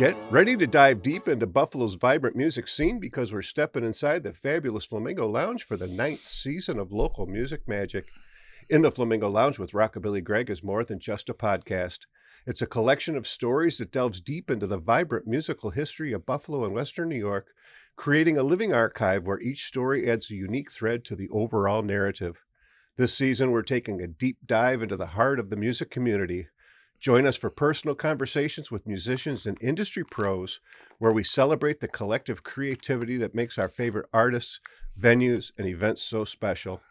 Get ready to dive deep into Buffalo's vibrant music scene because we're stepping inside the fabulous Flamingo Lounge for the 9th season of local music magic. In the Flamingo Lounge with Rockabilly Greg is more than just a podcast. It's a collection of stories that delves deep into the vibrant musical history of Buffalo and Western New York, creating a living archive where each story adds a unique thread to the overall narrative. This season, we're taking a deep dive into the heart of the music community. Join us for personal conversations with musicians and industry pros, where we celebrate the collective creativity that makes our favorite artists, venues, and events so special.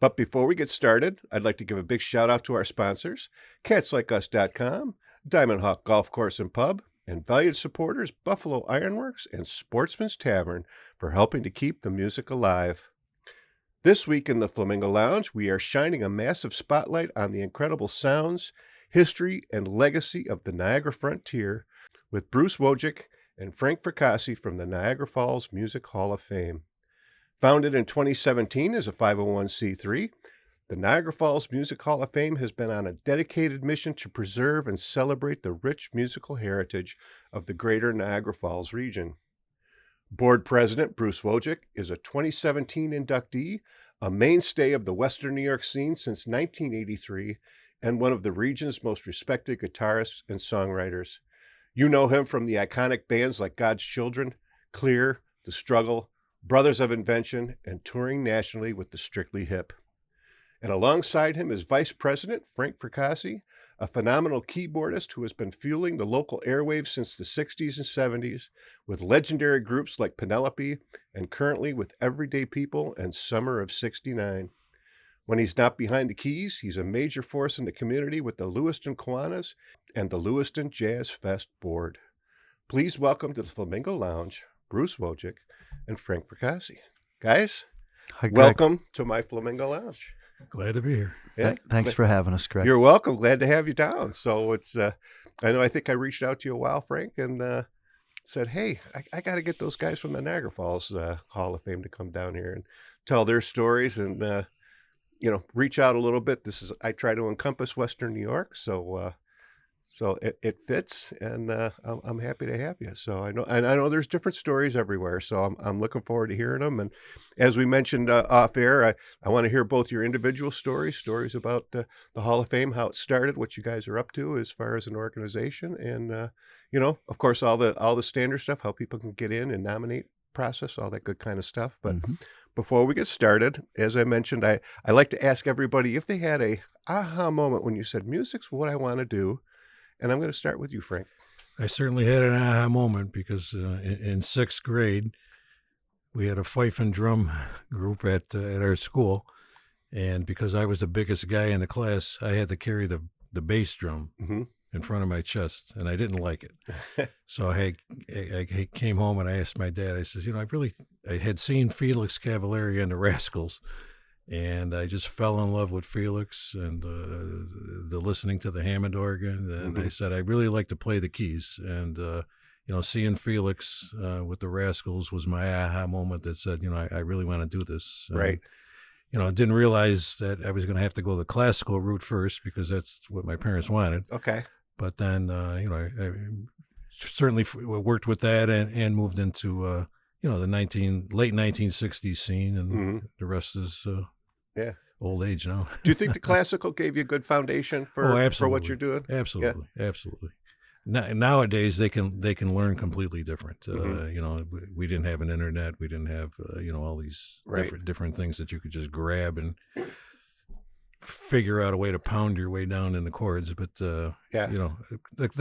But before we get started, I'd like to give a big shout out to our sponsors, CatsLikeUs.com, Diamond Hawk Golf Course and Pub, and valued supporters Buffalo Ironworks and Sportsman's Tavern for helping to keep the music alive. This week in the Flamingo Lounge, we are shining a massive spotlight on the incredible sounds, history, and legacy of the Niagara Frontier with Bruce Wojick and Frank Fracassi from the Niagara Falls Music Hall of Fame. Founded in 2017 as a 501c3, the Niagara Falls Music Hall of Fame has been on a dedicated mission to preserve and celebrate the rich musical heritage of the greater Niagara Falls region. Board President Bruce Wojick is a 2017 inductee, a mainstay of the Western New York scene since 1983, and one of the region's most respected guitarists and songwriters. You know him from the iconic bands like God's Children, Klear, The Struggle, Brothers of Invention, and touring nationally with the Strictly Hip. And alongside him is Vice President Frank Fracassi, a phenomenal keyboardist who has been fueling the local airwaves since the 60s and 70s with legendary groups like Penelope and currently with Everyday People and Summer of '69. When he's not behind the keys, he's a major force in the community with the Lewiston Kiwanis and the Lewiston Jazz Fest board. Please welcome to the Flamingo Lounge, Bruce Wojick and Frank Fracassi. Guys, Hi, Greg. welcome to my Flamingo Lounge. Glad to be here. Yeah, Thanks for having us, Greg. You're welcome. Glad to have you down. So it's, I think I reached out to you a while, Frank, and said, hey, I got to get those guys from the Niagara Falls Hall of Fame to come down here and tell their stories and, reach out a little bit. I try to encompass Western New York, so it fits, and I'm happy to have you. So I know there's different stories everywhere, so I'm looking forward to hearing them. And as we mentioned off air, I want to hear both your individual stories about the Hall of Fame, how it started, what you guys are up to as far as an organization, and of course all the standard stuff, how people can get in and nominate process, all that good kind of stuff. But before we get started, as I mentioned, I like to ask everybody if they had a aha moment when you said, music's what I want to do. And I'm going to start with you, Frank. I certainly had an aha moment because in sixth grade, we had a fife and drum group at our school. And because I was the biggest guy in the class, I had to carry the bass drum in front of my chest, and I didn't like it. So I came home and I asked my dad, I says, I had seen Felix Cavalieri and the Rascals, and I just fell in love with Felix and the listening to the Hammond organ. And I said, I really like to play the keys. And, seeing Felix with the Rascals was my aha moment that said, I really want to do this. Right. I didn't realize that I was going to have to go the classical route first because that's what my parents wanted. Okay. But then, I certainly worked with that and moved into, the late 1960s scene, and the rest is old age now. Do you think the classical gave you a good foundation for what you're doing? Absolutely, absolutely. Nowadays, they can learn completely different. We didn't have an internet. We didn't have all these different things that you could just grab and figure out a way to pound your way down in the chords. But the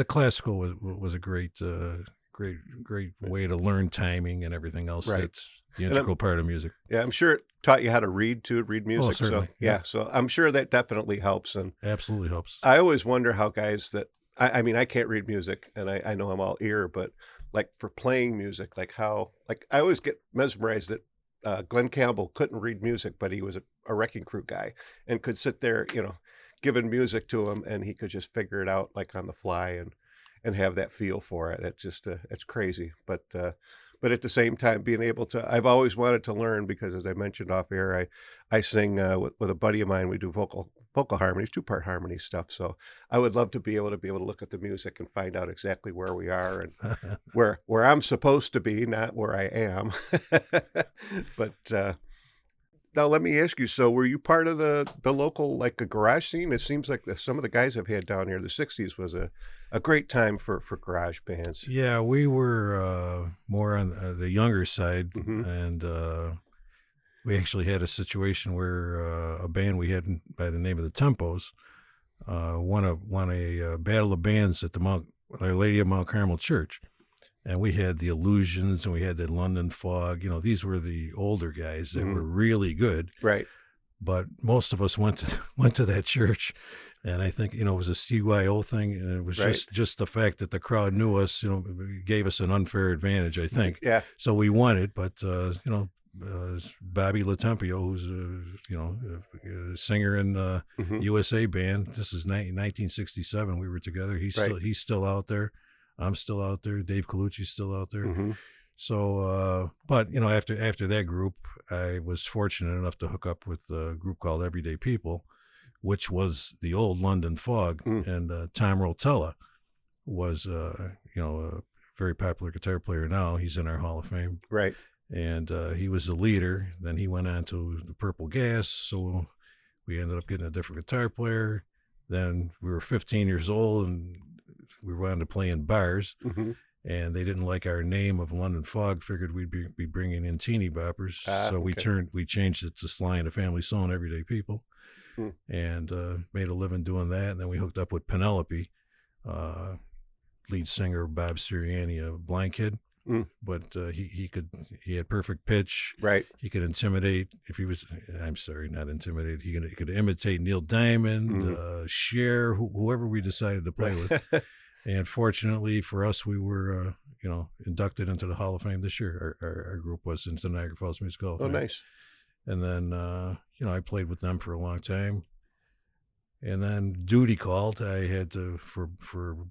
classical was a great way to learn timing and everything else. Right. That's the integral part of music. Yeah, I'm sure it taught you how to read music. Oh, certainly. So I'm sure that definitely helps. And absolutely helps. I always wonder how guys that, I can't read music, and I know I'm all ear, but like for playing music, I always get mesmerized that Glenn Campbell couldn't read music, but he was a wrecking crew guy and could sit there, giving music to him, and he could just figure it out like on the fly and have that feel for it. It's just it's crazy. But but at the same time being able to, I've always wanted to learn because as I mentioned off air, I sing with a buddy of mine. We do vocal harmonies, 2-part harmony stuff. So I would love to be able to look at the music and find out exactly where we are and where I'm supposed to be, not where I am. But now let me ask you, so were you part of the local, like a garage scene? It seems like some of the guys I've had down here, the 60s was a great time for garage bands. Yeah, we were more on the younger side, and we actually had a situation where a band we had by the name of the Tempos won a battle of bands at the Our Lady of Mount Carmel Church. And we had the Illusions and we had the London Fog. These were the older guys that were really good. Right. But most of us went to that church, and I think it was a CYO thing, and it was just the fact that the crowd knew us, gave us an unfair advantage, I think. Yeah. So we won it, but Bobby Latempio, who's a singer in the USA band. This is 1967. We were together. He's still out there. I'm still out there. Dave Colucci's still out there. So, but after that group, I was fortunate enough to hook up with a group called Everyday People, which was the old London Fog, and Tom Rotella was a very popular guitar player now. He's in our Hall of Fame. Right. And he was the leader. Then he went on to the Purple Gas, so we ended up getting a different guitar player. Then we were 15 years old, and we wanted to play in bars, and they didn't like our name of London Fog. Figured we'd be bringing in teeny boppers, so we changed it to Sly and the Family Stone, Everyday People, and made a living doing that. And then we hooked up with Penelope, lead singer Bob Sirianni, a blind kid, but he had perfect pitch. Right. He could intimidate if he was. I'm sorry, not intimidate. He could imitate Neil Diamond, Cher, whoever we decided to play with. And fortunately for us, we were, inducted into the Hall of Fame this year. Our group was into the Niagara Falls Music Hall of Fame. Oh, nice. And then, I played with them for a long time. And then duty called. I had to, for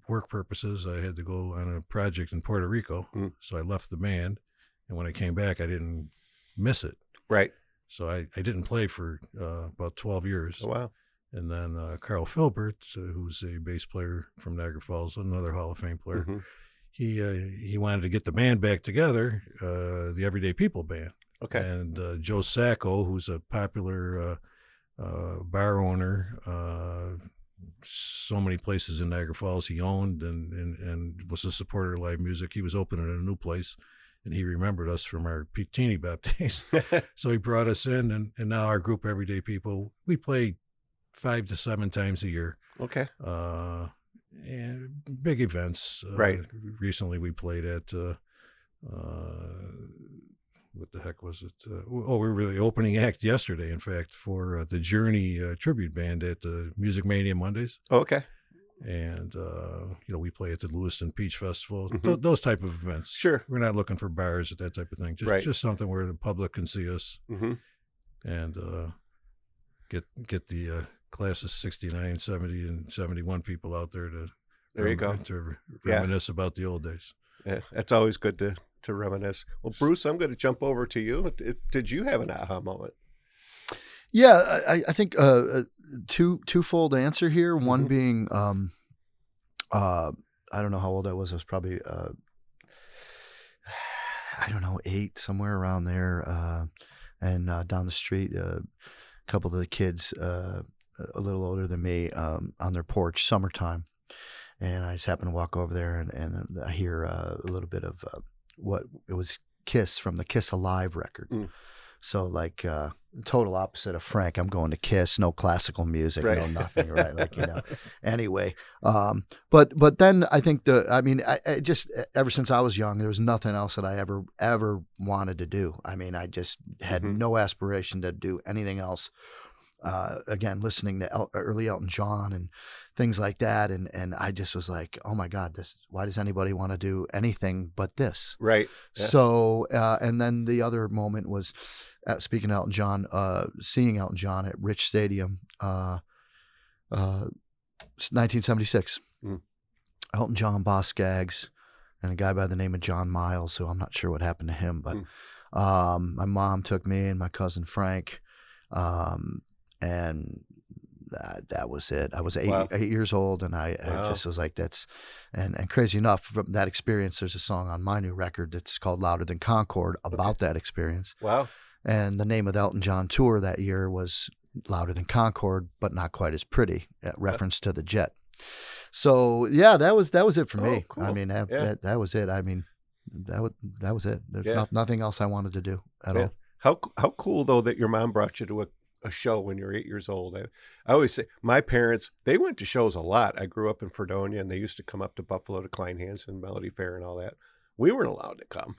work purposes, I had to go on a project in Puerto Rico. So I left the band. And when I came back, I didn't miss it. Right. So I didn't play for about 12 years. Oh, wow. And then Carl Filbert, who's a bass player from Niagara Falls, another Hall of Fame player, he wanted to get the band back together, the Everyday People band. Okay. And Joe Sacco, who's a popular bar owner, so many places in Niagara Falls he owned and was a supporter of live music. He was opening a new place, and he remembered us from our teeny bop days. So he brought us in, and now our group, Everyday People, we play 5 to 7 times a year. Okay. And big events. Right. Recently we played at, what the heck was it? We were the opening act yesterday, in fact, for the Journey tribute band at the Music Mania Mondays. Oh, okay. And, we play at the Lewiston Peach Festival, those type of events. Sure. We're not looking for bars at that type of thing. Just something where the public can see us and get the class of 69, 70, and 71 people out there to reminisce about the old days. Yeah, that's always good to reminisce. Well, Bruce, I'm going to jump over to you. Did you have an aha moment? Yeah, I think twofold answer here. One being, I don't know how old I was. I was probably, 8, somewhere around there. And down the street, a couple of the kids, a little older than me, on their porch, summertime. And I just happened to walk over there and I hear a little bit of what it was Kiss from the Kiss Alive record. So like total opposite of Frank. I'm going to Kiss, no classical music, no nothing, right? Anyway. But then I think I just ever since I was young, there was nothing else that I ever wanted to do. I mean, I just had no aspiration to do anything else. Again, listening to early Elton John and things like that. And I just was like, oh my God, why does anybody want to do anything but this? Right. Yeah. So, and then the other moment was, speaking of Elton John, seeing Elton John at Rich Stadium, 1976. Elton John, Boss Skaggs, and a guy by the name of John Miles, who I'm not sure what happened to him, but my mom took me and my cousin Frank, and that was it. I was Wow. 8 years old, and I Wow. just was like, that's, and crazy enough, from that experience, there's a song on my new record that's called Louder Than Concord about that experience. Wow. And the name of the Elton John tour that year was Louder Than Concord, but not quite as pretty, reference to the jet. So yeah, that was it for me. Cool. I mean, that was it. I mean, that was it. There's nothing else I wanted to do at all. How cool though that your mom brought you to a show when you're 8 years old. I always say my parents, they went to shows a lot. I grew up in Fredonia, and they used to come up to Buffalo to Klein Hansen, Melody Fair, and all that. We weren't allowed to come.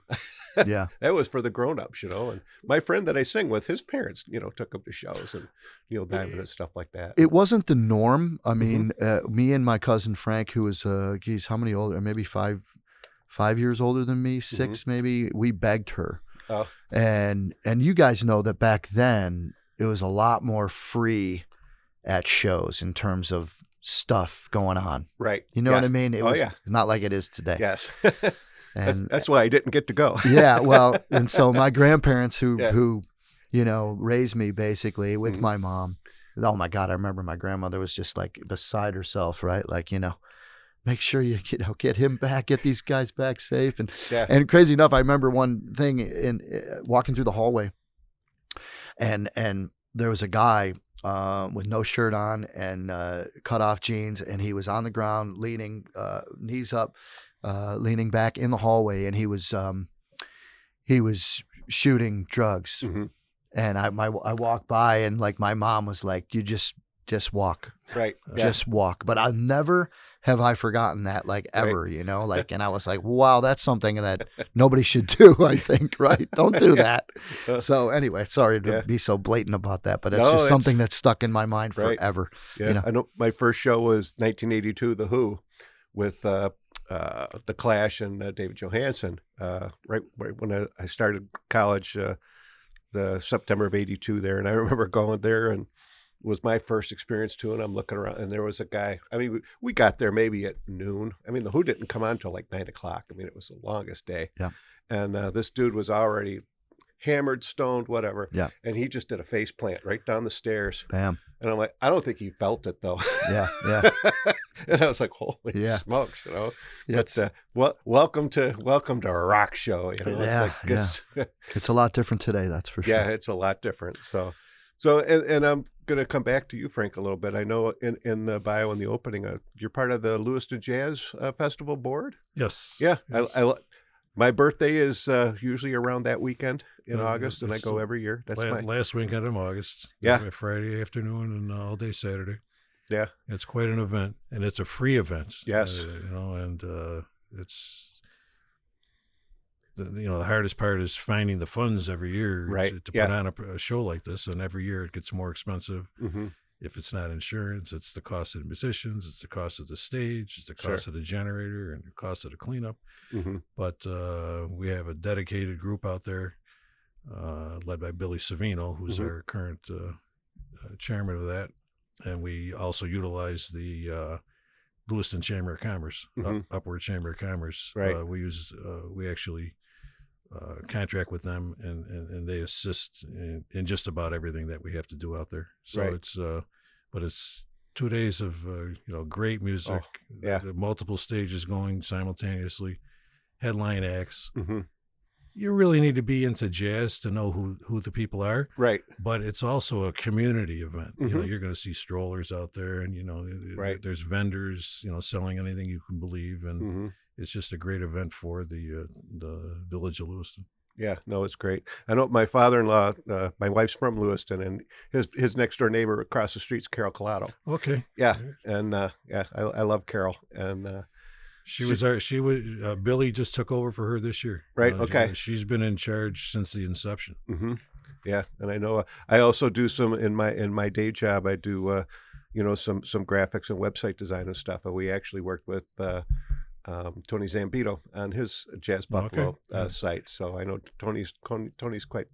Yeah. That was for the grown-ups, And my friend that I sing with, his parents, took him to shows and Diamond and stuff like that. It wasn't the norm. I mean, me and my cousin Frank, who was how many older? Maybe 5 years older than me, 6 maybe. We begged her. Oh. And you guys know that back then it was a lot more free at shows in terms of stuff going on. Right. You know what I mean? It was not like it is today. Yes. And that's why I didn't get to go. Yeah, well, and so my grandparents who raised me basically with my mom. Oh my God, I remember my grandmother was just like beside herself, right? Like, make sure you get him back, get these guys back safe. And crazy enough, I remember one thing in walking through the hallway, and there was a guy with no shirt on and cut off jeans, and he was on the ground leaning, knees up, leaning back in the hallway, and he was shooting drugs. Mm-hmm. And I walked by, and like my mom was like, "You just walk, right? Just walk." But I never have I forgotten that, like ever, right. Like, and I was like, "Wow, that's something that nobody should do." I think, right? Don't do that. So anyway, sorry to be so blatant about that, but it's just something that's stuck in my mind forever. Yeah, I know my first show was 1982, The Who, with the Clash and David Johansen. Right when I started college. The September of 82 there. And I remember going there, and it was my first experience too. And I'm looking around, and there was a guy, I mean, we got there maybe at noon. I mean, the Who didn't come on until like 9 o'clock. I mean, it was the longest day. Yeah. And this dude was already hammered, stoned, whatever. Yeah. And he just did a face plant right down the stairs. Bam. And I'm like, I don't think he felt it though. Yeah. Yeah. And I was like, holy smokes, Yes. But welcome to a rock show. It's a lot different today, that's for sure. Yeah, it's a lot different. So and I'm going to come back to you, Frank, a little bit. I know in the bio in the opening, you're part of the Lewiston Jazz Festival board. Yes. Yeah. Yes. My birthday is usually around that weekend in August, and I go every year. That's last weekend of August. Yeah. Friday afternoon and all day Saturday. Yeah. It's quite an event, and it's a free event. Yes. And it's the hardest part is finding the funds every year to put on a show like this, and every year it gets more expensive. Mm-hmm. If it's not insurance, it's the cost of the musicians, it's the cost of the stage, it's the cost of the generator, and the cost of the cleanup. Mm-hmm. But we have a dedicated group out there led by Billy Savino, who's our current chairman of that. And we also utilize the Lewiston Chamber of Commerce, Upward Chamber of Commerce. Right. We actually contract with them, and they assist in just about everything that we have to do out there. So it's 2 days of great music. Multiple stages going simultaneously, headline acts. Mm-hmm. You really need to be into jazz to know who the people are. Right. But it's also a community event. Mm-hmm. You're going to see strollers out there, and there's vendors, selling anything you can believe, and it's just a great event for the village of Lewiston. Yeah, no, it's great. I know my father-in-law, my wife's from Lewiston, and his next door neighbor across the street's Carol Collado. Okay. Yeah, and I love Carol, and Billy just took over for her this year. Right. Okay. She's been in charge since the inception. Mm-hmm. Yeah, and I know I also do some in my day job. I do some graphics and website design and stuff. And we actually worked with Tony Zambito on his Jazz Buffalo site. So I know Tony's quite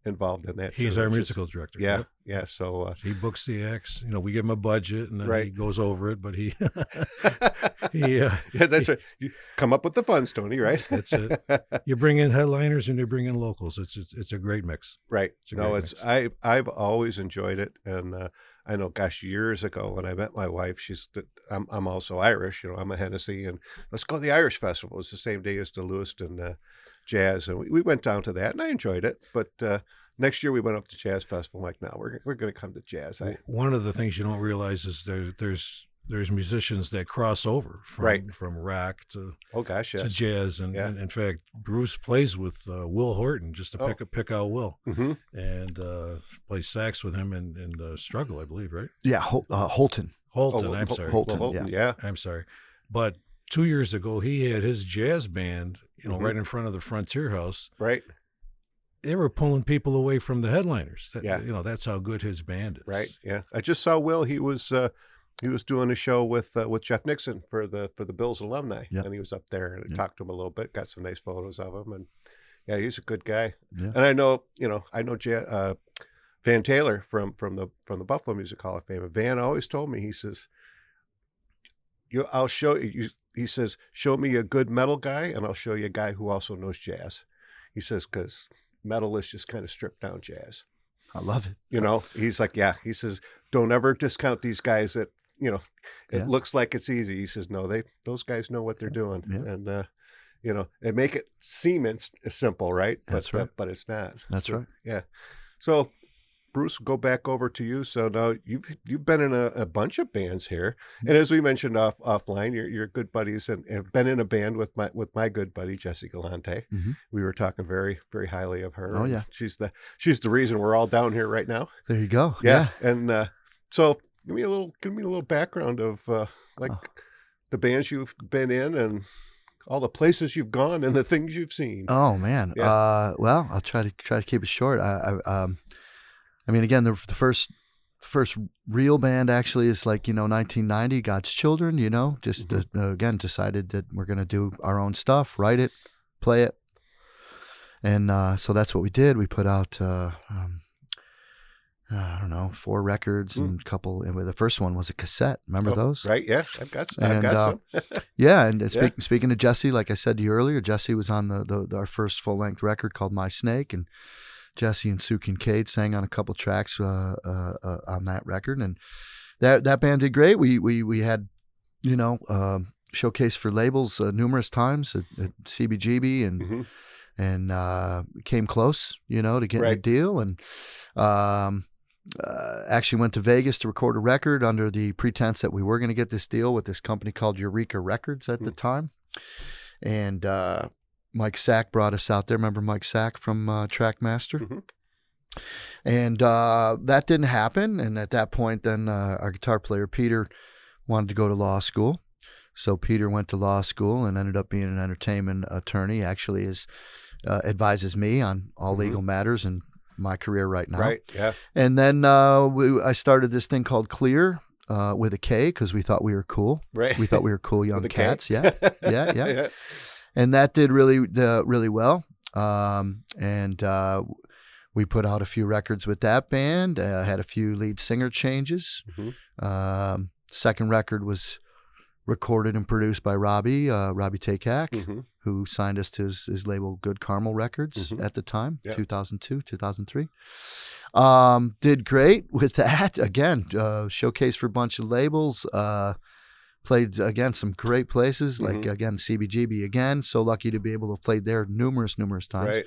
involved in that. He's too, our which is- musical director. Yeah, Yep. yeah. So He books the acts. We give him a budget, and then he Right. goes over it. But he, yeah, that's right. You come up with the funds, Tony. Right? That's it. You bring in headliners and you bring in locals. It's a great mix. Right. It's a No, great it's mix. I've always enjoyed it, and I know, gosh, years ago when I met my wife, I'm also Irish. I'm a Hennessy, and let's go to the Irish Festival. It's the same day as the Lewiston Jazz, and we went down to that, and I enjoyed it. But next year we went up to Jazz Festival. I'm like, no, we're going to come to Jazz. One of the things you don't realize is there's musicians that cross over from Right. from rock to Oh gosh, to yes. jazz, and in fact, Bruce plays with Will Horton just to Oh. pick out Will, Mm-hmm. and plays sax with him in Struggle, I believe, right? Yeah, Holton. Holton, I'm sorry. Holton, Yeah. I'm sorry. But 2 years ago, he had his jazz band, Mhm. right in front of the Frontier House. Right. They were pulling people away from the headliners. Yeah. That's how good his band is. Right. Yeah. I just saw Will. He was doing a show with Jeff Nixon for the Bills alumni, Yeah. and he was up there and I Yeah. talked to him a little bit. Got some nice photos of him, and yeah, he's a good guy. Yeah. And I know Van Taylor from the Buffalo Music Hall of Fame. And Van always told me, he says, I'll show you. He says, show me a good metal guy, and I'll show you a guy who also knows jazz. He says, because metal is just kind of stripped down jazz. I love it. He's like, yeah. He says, don't ever discount these guys that it Yeah. looks like it's easy. He says, no, those guys know what they're doing, Yeah. and they make it seem simple, right? That's right. But it's not. That's So, right. Yeah. So, Bruce, go back over to you. So now you've been in a bunch of bands here, and as we mentioned offline, you're good buddies and have been in a band with my good buddy Jessie Galante. Mhm. We were talking very, very highly of her. Oh, and yeah. she's the reason we're all down here right now. There you go. Yeah. And so give me a little background of the bands you've been in and all the places you've gone and the things you've seen. Oh man. Yeah. Well, I'll try to keep it short. I mean, again, the first real band actually is 1990, God's Children. Just again decided that we're gonna do our own stuff, write it, play it, and so that's what we did. We put out I don't know, 4 records and a couple. And the first one was a cassette. Remember those? Right. Yeah. I've got And, some. Yeah, and speaking of Jessie, like I said to you earlier, Jessie was on our first full length record called My Snake, and Jessie and Sue Kincaid sang on a couple tracks on that record, and that band did great. We had showcased for labels numerous times at CBGB and came close, to getting a deal, and actually went to Vegas to record a record under the pretense that we were going to get this deal with this company called Eureka Records at the time. And Mike Sack brought us out there. Remember Mike Sack from Trackmaster? Mm-hmm. And that didn't happen. And at that point, then our guitar player, Peter, wanted to go to law school. So Peter went to law school and ended up being an entertainment attorney. Actually advises me on all legal matters in my career right now. Right, yeah. And then I started this thing called Klear with a K because we thought we were cool. Right. We thought we were cool young With a cats. K? Yeah. And that did really well. And we put out a few records with that band. Had a few lead singer changes. Mm-hmm. Second record was recorded and produced by Robbie Takak, who signed us to his label Good Carmel Records at the time, 2002, 2003. Did great with that. Again, showcased for a bunch of labels. Played, again, some great places, like, again, CBGB again. So lucky to be able to play there numerous times.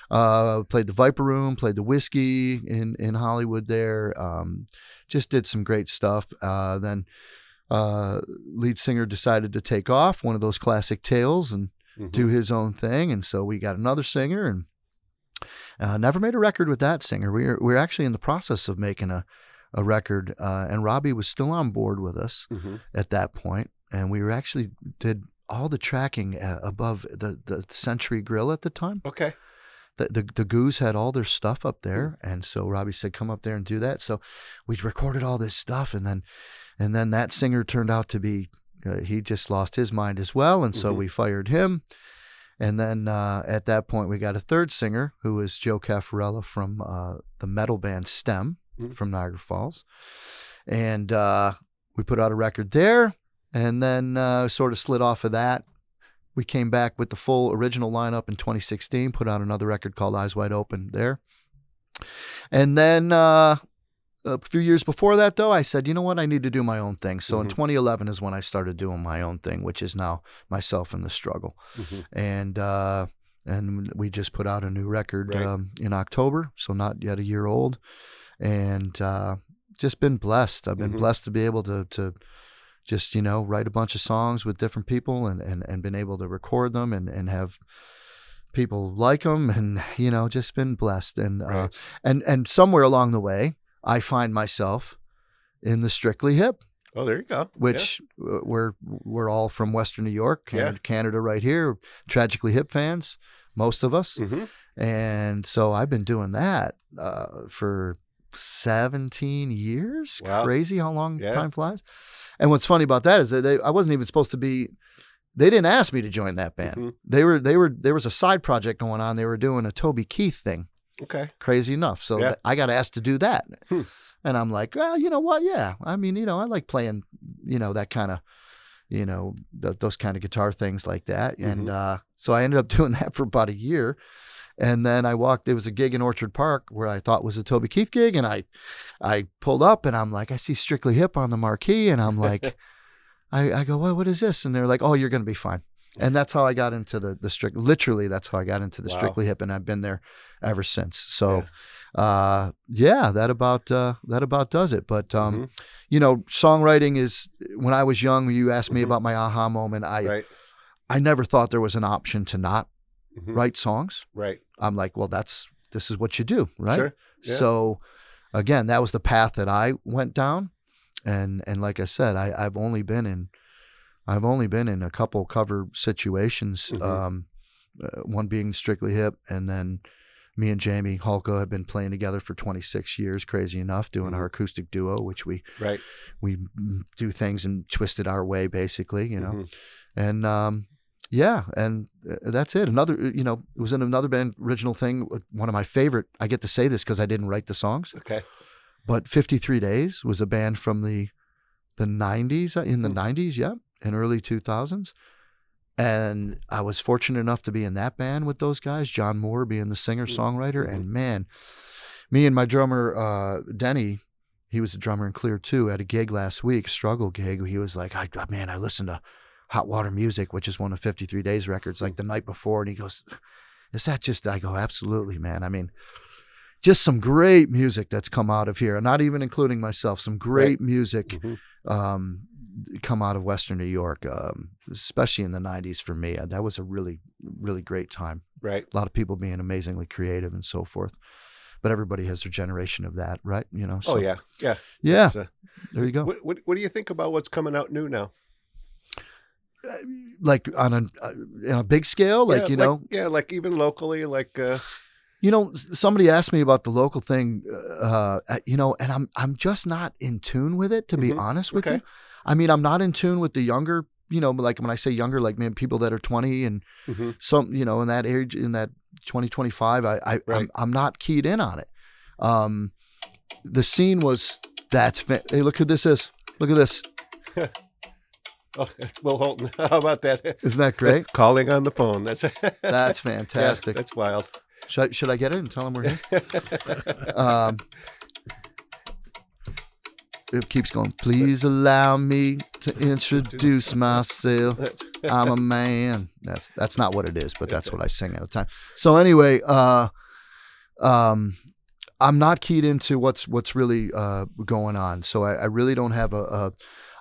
Right. Played the Viper Room, played the Whiskey in Hollywood there. Just did some great stuff. Then lead singer decided to take off, one of those classic tales, and do his own thing. And so we got another singer, and never made a record with that singer. We're actually in the process of making a record, and Robbie was still on board with us at that point, and we actually did all the tracking above the Century Grill at the time. Okay. The Goose had all their stuff up there, and so Robbie said, "Come up there and do that." So we recorded all this stuff, and then that singer turned out to be he just lost his mind as well, and so we fired him. And then at that point, we got a third singer who was Joe Caffarella from the metal band Stem from Niagara Falls. And we put out a record there, and then sort of slid off of that. We came back with the full original lineup in 2016, put out another record called Eyes Wide Open there. And then a few years before that, though, I said, you know what, I need to do my own thing. So in 2011 is when I started doing my own thing, which is now Myself in the Struggle. And we just put out a new record in October, so not yet a year old. And just been blessed. I've been blessed to be able to just, write a bunch of songs with different people and been able to record them and have people like them, and, just been blessed. And, and somewhere along the way, I find myself in the Strictly Hip. Oh, there you go. Which we're all from Western New York, Canada right here, Tragically Hip fans, most of us. And so I've been doing that for 17 years. Wow. Crazy how long time flies. And what's funny about that is that I wasn't even supposed to be. They didn't ask me to join that band. There was a side project going on. They were doing a Toby Keith thing. Okay. Crazy enough. So I got asked to do that. And I'm like, well, you know what? Yeah. I mean, I like playing, that kind of, those kind of guitar things like that. And so I ended up doing that for about a year. And then there was a gig in Orchard Park where I thought was a Toby Keith gig. And I pulled up and I'm like, I see Strictly Hip on the marquee. And I'm like, I go, well, what is this? And they're like, oh, you're going to be fine. And that's how I got into the literally that's how I got into the Strictly Hip. And I've been there ever since. So, that about does it. But, songwriting is, when I was young, you asked me about my aha moment. I never thought there was an option to not write songs. Right. I'm like, well, this is what you do. Right. Sure. Yeah. So again, that was the path that I went down. And like I said, I've only been in a couple cover situations. One being Strictly Hip, and then me and Jamie Halko have been playing together for 26 years. Crazy enough, doing our acoustic duo, which we do things and twist it our way, basically. And and that's it. Another, it was in another band, original thing. One of my favorite. I get to say this because I didn't write the songs. Okay. But 53 Days was a band from the 90s, in the 90s, and early 2000s. And I was fortunate enough to be in that band with those guys, John Moore being the singer-songwriter. And man, me and my drummer, Denny, he was a drummer in Klear too, at a gig last week, struggle gig. He was like, I listened to Hot Water Music, which is one of 53 Days records, like the night before. And he goes, is that just, I go, absolutely, man. I mean, just some great music that's come out of here, not even including myself, some great music come out of Western New York, especially in the 90s for me. That was a really, really great time. Right. A lot of people being amazingly creative and so forth. But everybody has their generation of that, right? So, oh, yeah. Yeah. Yeah. There you go. What do you think about what's coming out new now? Like on a big scale, like, like even locally, like, somebody asked me about the local thing, and I'm just not in tune with it, to be honest with you. I mean, I'm not in tune with the younger, like when I say younger, like people that are 20 and some, in that age, in that 20, 25, I'm not keyed in on it. The scene was, hey, look who this is. Look at this. Oh, that's Will Holton. How about that? Isn't that great? That's calling on the phone. That's fantastic. Yeah, that's wild. Should I get it and tell him we're here? It keeps going. Please allow me to introduce myself. I'm a man. That's not what it is, but that's what I sing at the time. So anyway, I'm not keyed into what's really going on. So I really don't have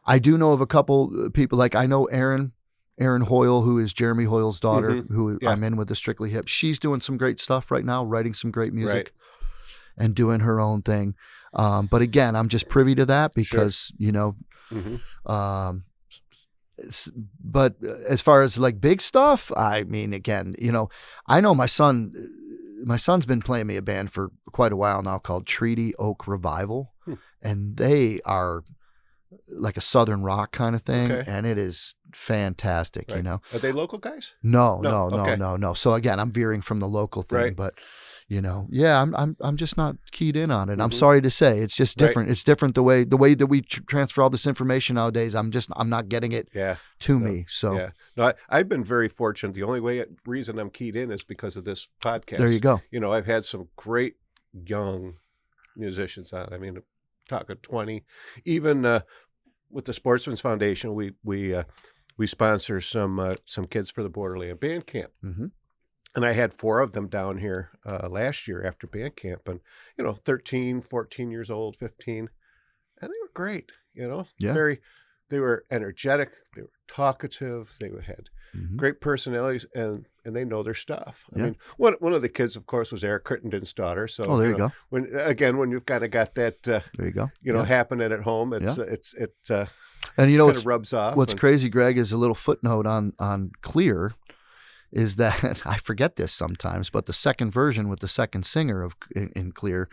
I do know of a couple people, like I know Erin Hoyle, who is Jeremy Hoyle's daughter, who I'm in with the Strictly Hip. She's doing some great stuff right now, writing some great music and doing her own thing. But again, I'm just privy to that because, but as far as like big stuff, I mean, again, I know my son's been playing me a band for quite a while now called Treaty Oak Revival. And they are like a Southern rock kind of thing. And it is fantastic, Right. you know. Are they local guys? No, No, no, no, okay. no, no. So again, I'm veering from the local thing, Right. but you know, yeah, I'm just not keyed in on it. I'm Mhm. sorry to say, it's just Right. different. It's different the way that we transfer all this information nowadays. I'm not getting it Yeah. to No. me. So Yeah. No, I've been very fortunate. The only reason I'm keyed in is because of this podcast. there you go. You know, I've had some great young musicians on. I mean, talking 20, even with the Sportsman's Foundation, we sponsor some kids for the Borderland Band Camp. Hmm. And I had 4 of them down here last year after band camp, and 13, 14 years old, 15, and they were great. Yeah. They were energetic, they were talkative, they had Hmm. great personalities, and they know their stuff. I Yeah. mean, one of the kids, of course, was Eric Crittenden's daughter. So Oh, there you go. when you've kind of got that There you go. Yeah. happening at home, it And you know kind of rubs off. what's and- crazy, Greg, is a little footnote on Klear is that I forget this sometimes, but the second version with the second singer in Klear,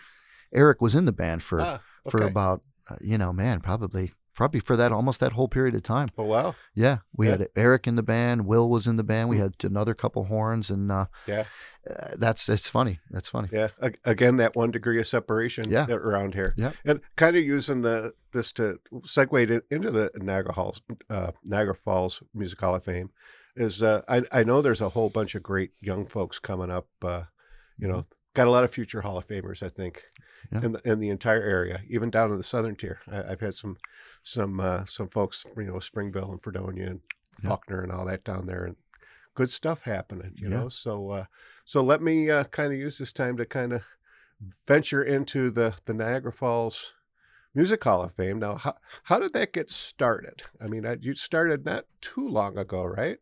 Eric was in the band for okay. about probably for almost that whole period of time. Oh wow, Yeah, we Yeah. had Eric in the band, Will was in the band, we Mm. had another couple horns, and yeah. it's funny. That's funny. Yeah, again, that 1 degree of separation Yeah. around here. Yeah. And kind of using this to segue into the Niagara Falls Music Hall of Fame is I know there's a whole bunch of great young folks coming up. Got a lot of future Hall of Famers, I think, Yeah. in the entire area, even down in the southern tier. I've had some folks, Springville and Fredonia and Yeah. Buckner and all that down there, and good stuff happening. Yeah. So let me kind of use this time to kind of venture into the Niagara Falls Music Hall of Fame. Now, how did that get started? I mean, you started not too long ago, right?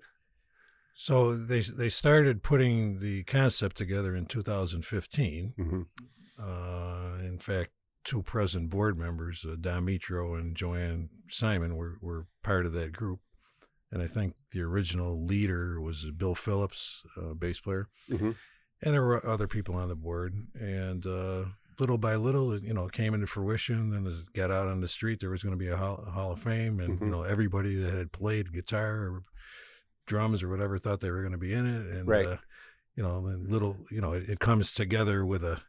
So they started putting the concept together in 2015. Mm-hmm. In fact, 2 present board members, Don Mitro and Joanne Simon, were part of that group. And I think the original leader was Bill Phillips, bass player. Mm-hmm. And there were other people on the board. And little by little, it came into fruition. And as it got out on the street, there was going to be a Hall of Fame. And, Mhm. Everybody that had played guitar or drums or whatever thought they were going to be in it. And, Right. then it comes together with a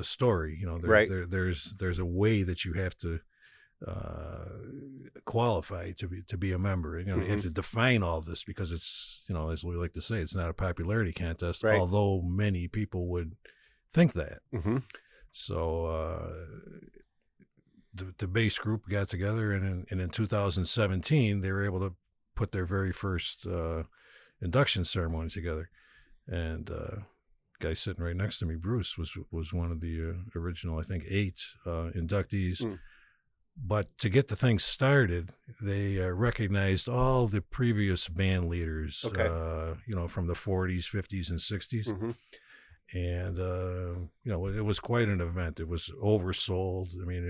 story. Right. There's a way that you have to qualify to be a member. You have to define all this because it's, as we like to say, it's not a popularity contest, Right. although many people would think that. Mm-hmm. So the bass group got together, and in 2017 they were able to put their very first induction ceremony together. And guy sitting right next to me, Bruce, was one of the original, I think, 8 inductees. Mm. But to get the thing started, they recognized all the previous band leaders, Okay. from the 40s, 50s, and 60s. Mm-hmm. And, it was quite an event. It was oversold. I mean,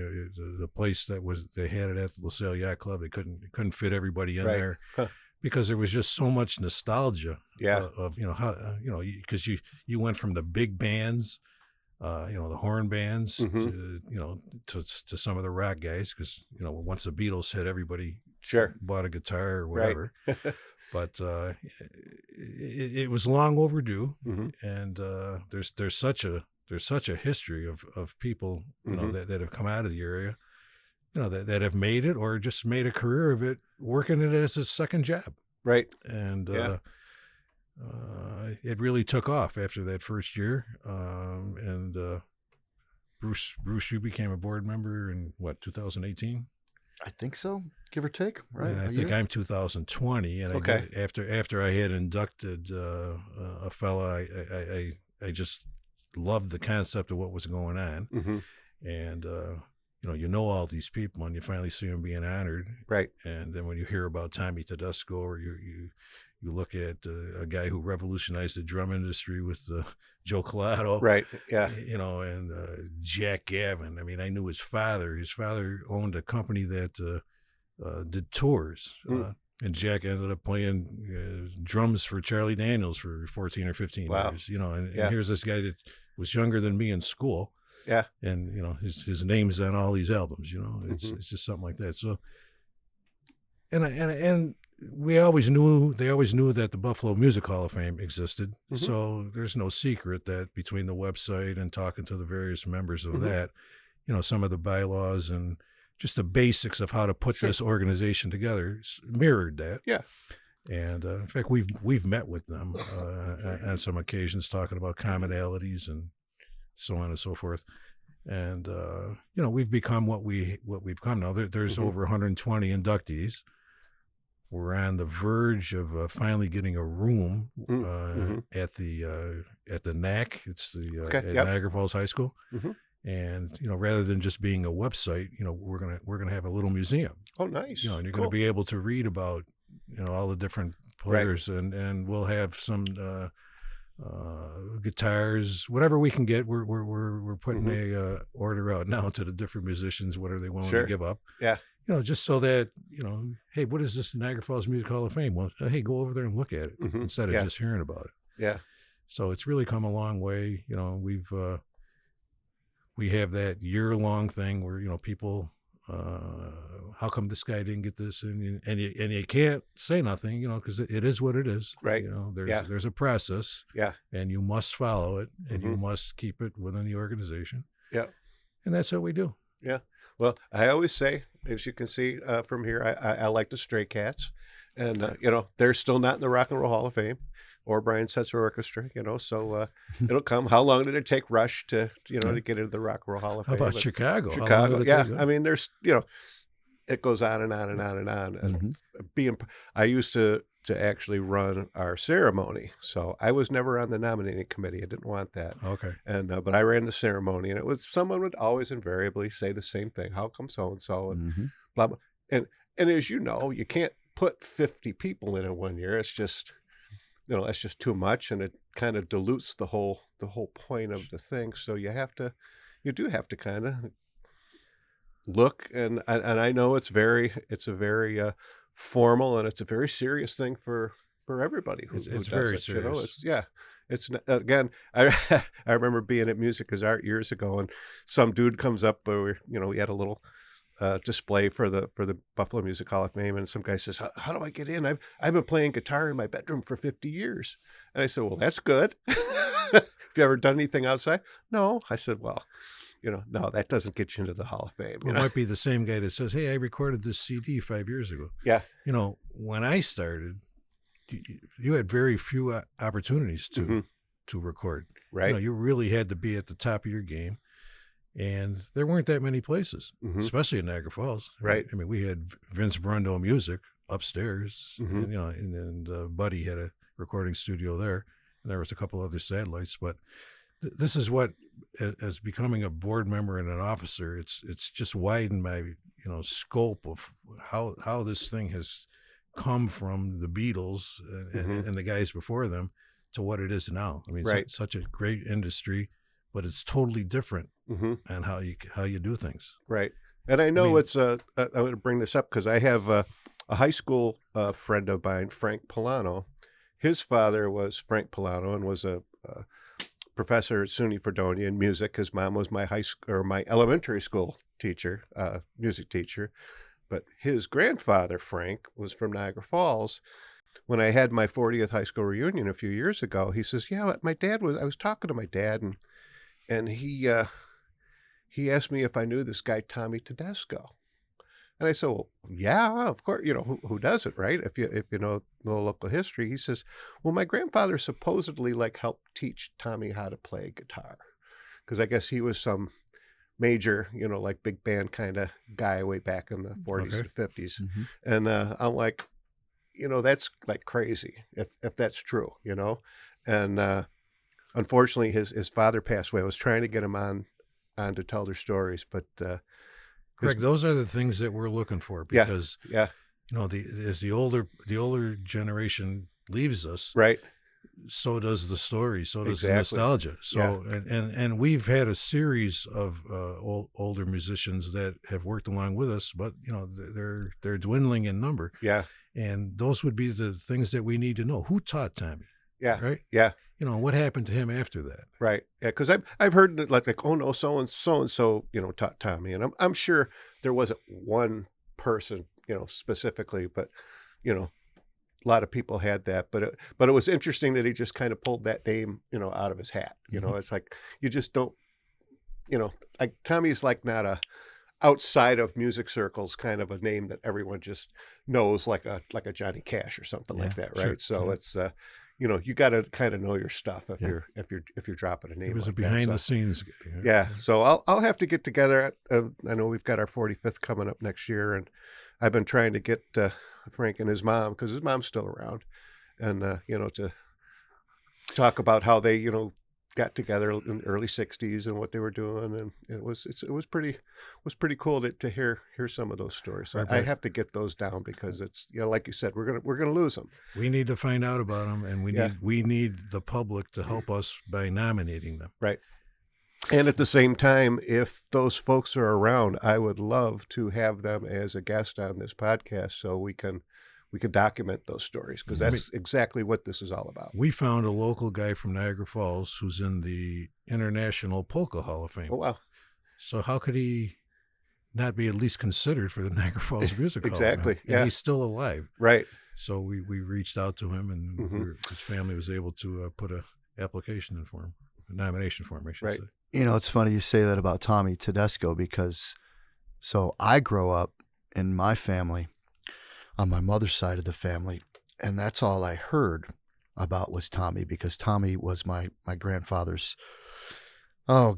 the place they had it at the LaSalle Yacht Club, they couldn't fit everybody in Right. there. Huh. Because there was just so much nostalgia Yeah. of how because you went from the big bands, the horn bands, to some of the rock guys, because once the Beatles hit, everybody Sure. bought a guitar or Right. whatever. But it was long overdue, Mm-hmm. and there's such a history of people Mhm. that have come out of the area. That have made it or just made a career of it, working it as a second job. Right. And Yeah. it really took off after that first year. Bruce, you became a board member in 2018? I think so, give or take, right? And I A think year? I'm 2020. And Okay. after I had inducted a fella, I just loved the concept of what was going on. Mm-hmm. And all these people, and you finally see them being honored. Right. And then when you hear about Tommy Tedesco, or you look at a guy who revolutionized the drum industry with Joe Collado, Right. Yeah. and Jack Gavin. I mean, I knew his father. His father owned a company that did tours. Mm. And Jack ended up playing drums for Charlie Daniels for 14 or 15 Wow. years. And Yeah. here's this guy that was younger than me in school. Yeah. And his name's on all these albums. It's Mhm. it's just something like that. So, and they always knew that the Buffalo Music Hall of Fame existed. Mhm. So there's no secret that between the website and talking to the various members of Mhm. that, some of the bylaws and just the basics of how to put Sure. this organization together mirrored that. Yeah. And in fact, we've met with them on some occasions, talking about commonalities and so on and so forth. And we've become what we've come now. There's Mhm. over 120 inductees. We're on the verge of finally getting a room Mhm. at the NAC. It's the Okay, at yep. Niagara Falls High School. Mhm. And rather than just being a website, we're gonna have a little museum. Oh, nice. And you're Cool. gonna be able to read about all the different players, and we'll have some guitars, whatever we can get. We're putting a order out now to the different musicians. What are they willing Sure. to give up? Yeah. Just so that hey, what is this Niagara Falls Music Hall of Fame? Well, hey, go over there and look at it Mhm. instead of Yeah. just hearing about it. Yeah. So it's really come a long way. We have that year-long thing where people, how come this guy didn't get this, and you can't say nothing, because it is what it is. Right. There's a process. Yeah. And you must follow it, and you Mhm. must keep it within the organization. Yeah. And that's what we do. Yeah. Well, I always say, as you can see from here, I like the Stray Cats, and they're still not in the Rock and Roll Hall of Fame or Brian Setzer Orchestra. So it'll come. How long did it take Rush to to get into the Rock and Roll Hall of How Fame? about But Chicago? How long Chicago, did it yeah. take? I mean, there's it goes on and on and on and on. And Mhm. I used to actually run our ceremony, so I was never on the nominating committee. I didn't want that. Okay. And but I ran the ceremony, and it was someone would always invariably say the same thing: "How come so and so?" and Mhm. blah blah. And as you know, you can't put 50 people in 1 year. It's just that's just too much, and it kind of dilutes the whole point of the thing. So you do have to kind of look, and I know it's a very formal, and it's a very serious thing for everybody who It's does very it. serious. Again, I I remember being at Music is Art years ago, and some dude comes up, we had a little display for the Buffalo Music Hall of Fame, and some guy says, how do I get in? I've been playing guitar in my bedroom for 50 years. And I said, well, that's good. Have you ever done anything outside? No. I said, well, no, that doesn't get you into the Hall of Fame. Well, it might be the same guy that says, hey, I recorded this CD 5 years ago. Yeah. When I started, you had very few opportunities to Mhm. to record. Right. You really had to be at the top of your game. And there weren't that many places, Mhm. especially in Niagara Falls. Right. I mean, we had Vince Brundo Music upstairs, Mhm. and Buddy had a recording studio there, and there was a couple other satellites. But this is what, as becoming a board member and an officer, it's just widened my scope of how this thing has come from the Beatles Mhm. and the guys before them to what it is now. I mean, Right. such a great industry, but it's totally different Mhm. and how you do things. Right. And I know mean- it's I'm going to bring this up because I have a high school friend of mine, Frank Polano. His father was Frank Polano and was a professor at SUNY Fredonia in music. His mom was my my elementary school teacher, music teacher. But his grandfather, Frank, was from Niagara Falls. When I had my 40th high school reunion a few years ago, he says, "Yeah, I was talking to my dad, and he asked me if I knew this guy Tommy Tedesco." And I said, "Well, yeah, of course. Who doesn't, right? If you know the local history." He says, "Well, my grandfather supposedly helped teach Tommy how to play guitar, because I guess he was some major, big band kind of guy way back in the 40s Okay. and 50s." Mhm. And I'm like, that's crazy if that's true, And unfortunately, his father passed away. I was trying to get him on to tell their stories, but Greg, those are the things that we're looking for, Yeah. because yeah, as the older generation leaves us, right, so does the story, so does the Exactly. nostalgia. So and we've had a series of older musicians that have worked along with us, but they're dwindling in number. yeah, And those would be the things that we need to know. Who taught Tommy? yeah, Right? yeah, What happened to him after that? right, yeah. Because I've heard that oh no, so and so taught Tommy, and I'm sure there wasn't one person specifically, but lot of people had that, but it was interesting that he just kind of pulled that name, out of his hat. It's like you just don't, like Tommy's like not a outside of music circles kind of a name that everyone just knows, like a Johnny Cash or something like that, right? Sure. So it's you got to kind of know your stuff if you're dropping a name. He was like a behind that, the scenes guy. Yeah, so I'll have to get together. I know we've got our 45th coming up next year, and I've been trying to get Frank and his mom, because his mom's still around, and to talk about how they got together in the early 60s and what they were doing, and it was pretty cool to hear some of those stories. So I have to get those down, because it's like you said, we're gonna lose them. We need to find out about them, and we need the public to help us by nominating them. Right. And at the same time, if those folks are around, I would love to have them as a guest on this podcast, so we can document those stories, because that's exactly what this is all about. We found a local guy from Niagara Falls who's in the International Polka Hall of Fame. Oh, wow. So how could he not be at least considered for the Niagara Falls Music Hall of Fame? Exactly, And yeah. he's still alive. Right. So we reached out to him, and his family was able to put a application in for him, a nomination for him, I should say. It's funny you say that about Tommy Tedesco, because so I grow up in my family, on my mother's side of the family, and that's all I heard about was Tommy, because Tommy was my grandfather's, so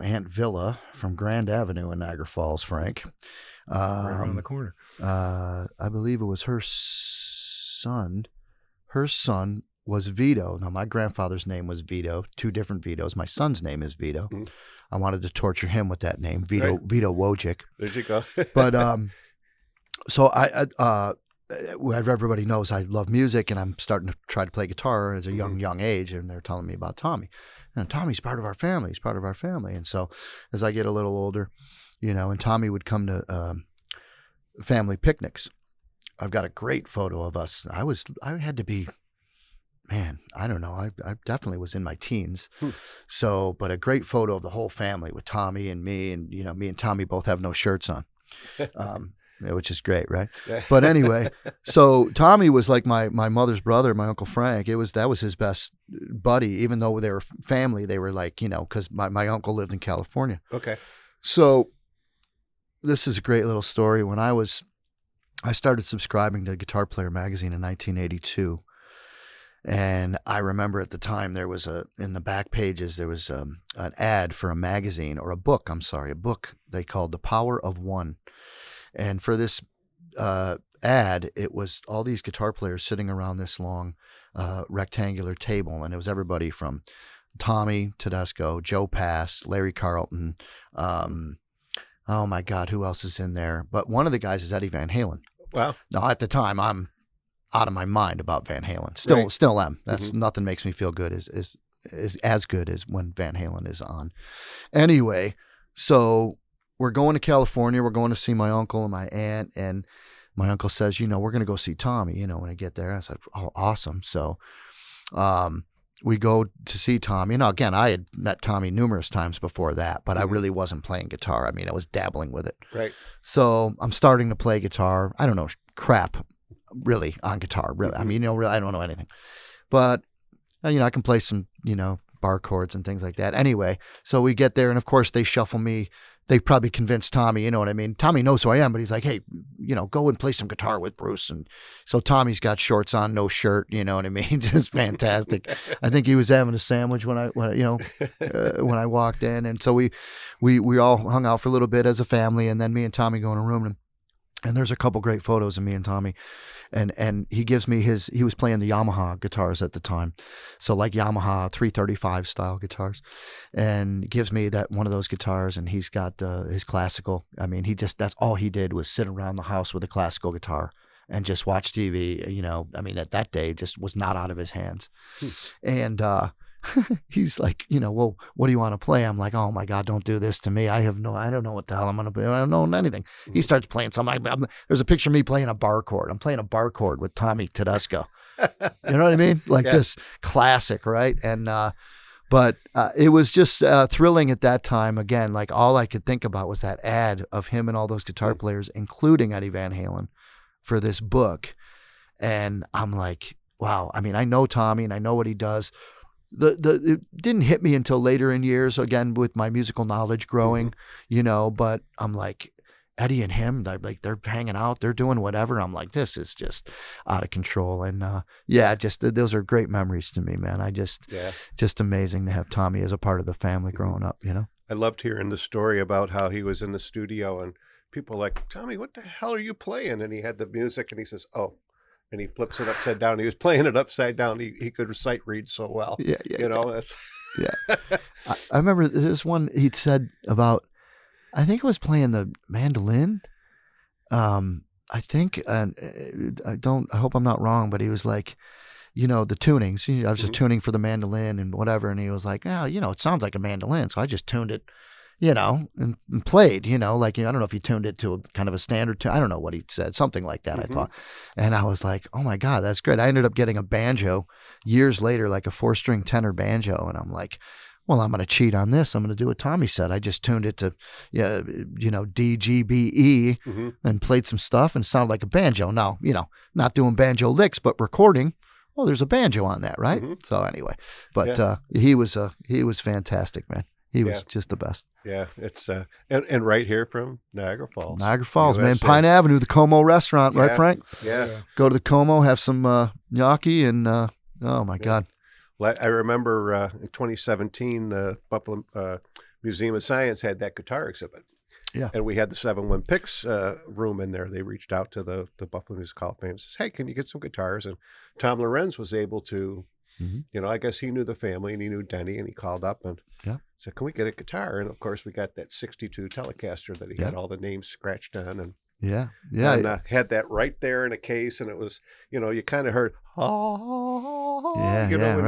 Aunt Villa from Grand Avenue in Niagara Falls, Frank. Right around the corner. I believe it was her son. Her son was Vito. Now, my grandfather's name was Vito, two different Vitos. My son's name is Vito. Mm-hmm. I wanted to torture him with that name, Vito Wojick. There you go. But so everybody knows I love music, and I'm starting to try to play guitar as a young age, and they're telling me about Tommy. And Tommy's part of our family. He's part of our family. And so as I get a little older, and Tommy would come to family picnics. I've got a great photo of us. I had to be, I don't know. I definitely was in my teens. So, but a great photo of the whole family with Tommy and me, and me and Tommy both have no shirts on. Which is great, right? But anyway, so Tommy was like my mother's brother, my Uncle Frank. That was his best buddy, even though they were family. They were like, because my uncle lived in California. Okay. So this is a great little story. When I started subscribing to Guitar Player magazine in 1982. And I remember at the time in the back pages, there was an ad for a magazine, or a book they called The Power of One. And for this ad, it was all these guitar players sitting around this long rectangular table. And it was everybody from Tommy Tedesco, Joe Pass, Larry Carlton. Oh my God, who else is in there? But one of the guys is Eddie Van Halen. Wow. Now, at the time, I'm out of my mind about Van Halen. Still am. That's nothing makes me feel good is as good as when Van Halen is on. Anyway, so we're going to California. We're going to see my uncle and my aunt, and my uncle says, we're going to go see Tommy, when I get there. I said, oh, awesome. So we go to see Tommy. Now, again, I had met Tommy numerous times before that, but I really wasn't playing guitar. I mean, I was dabbling with it. Right. So I'm starting to play guitar. I don't know crap really on guitar. Really. I mean, really, I don't know anything. But, I can play some, bar chords and things like that. Anyway, so we get there, and of course they shuffle me. They probably convinced Tommy, you know what I mean? Tommy knows who I am, but he's like, hey, go and play some guitar with Bruce. And so Tommy's got shorts on, no shirt, you know what I mean? Just fantastic. I think he was having a sandwich when I walked in. And so we all hung out for a little bit as a family, and then me and Tommy go in a room, and there's a couple great photos of me and Tommy. And he gives me he was playing the Yamaha guitars at the time. So like Yamaha 335 style guitars, and gives me one of those guitars, and he's got his classical. I mean, that's all he did was sit around the house with a classical guitar and just watch TV. I mean, at that day, just was not out of his hands. And he's like, well, what do you want to play? I'm like, oh my God, don't do this to me. I don't know what the hell I'm going to play. I don't know anything. He starts playing something. There's a picture of me playing a bar chord. I'm playing a bar chord with Tommy Tedesco. You know what I mean? Like this classic, right? And, but it was just thrilling at that time. Again, like all I could think about was that ad of him and all those guitar players, including Eddie Van Halen, for this book. And I'm like, wow. I mean, I know Tommy and I know what he does. It didn't hit me until later in years, again, with my musical knowledge growing, but I'm like, Eddie and him, they're hanging out, they're doing whatever. I'm like, this is just out of control. And those are great memories to me, man. Just amazing to have Tommy as a part of the family growing up, I loved hearing the story about how he was in the studio and people were like, Tommy, what the hell are you playing? And he had the music and he says, oh, and he flips it upside down. He was playing it upside down. He could sight read so well. Yeah. That's... Yeah. I remember this one he'd said about, I think it was playing the mandolin. I think, and I hope I'm not wrong, but he was like, the tunings. I was just tuning for the mandolin and whatever. And he was like, oh, it sounds like a mandolin. So I just tuned it, and played, like, I don't know if he tuned it to a kind of a standard tune. I don't know what he said, something like that, I thought. And I was like, oh my God, that's great. I ended up getting a banjo years later, like a 4-string tenor banjo. And I'm like, well, I'm going to cheat on this. I'm going to do what Tommy said. I just tuned it to, D, G, B, E, and played some stuff and sounded like a banjo. Now, not doing banjo licks, but recording. Oh, there's a banjo on that, right? So anyway, but he was fantastic, man. He was just the best. Yeah, it's and right here from Niagara Falls. Niagara Falls, USA. Man. Pine Avenue, the Como restaurant, right, Frank? Yeah. Go to the Como, have some gnocchi, and oh my God. I remember in 2017, the Buffalo Museum of Science had that guitar exhibit. Yeah. And we had the 7-1 Picks room in there. They reached out to the Buffalo Music Hall of Fame and says, hey, can you get some guitars? And Tom Lorenz was able to, I guess he knew the family and he knew Denny and he called up and said, can we get a guitar? And of course, we got that 62 Telecaster that he had all the names scratched on. And and had that right there in a case. And it was, you kind of heard,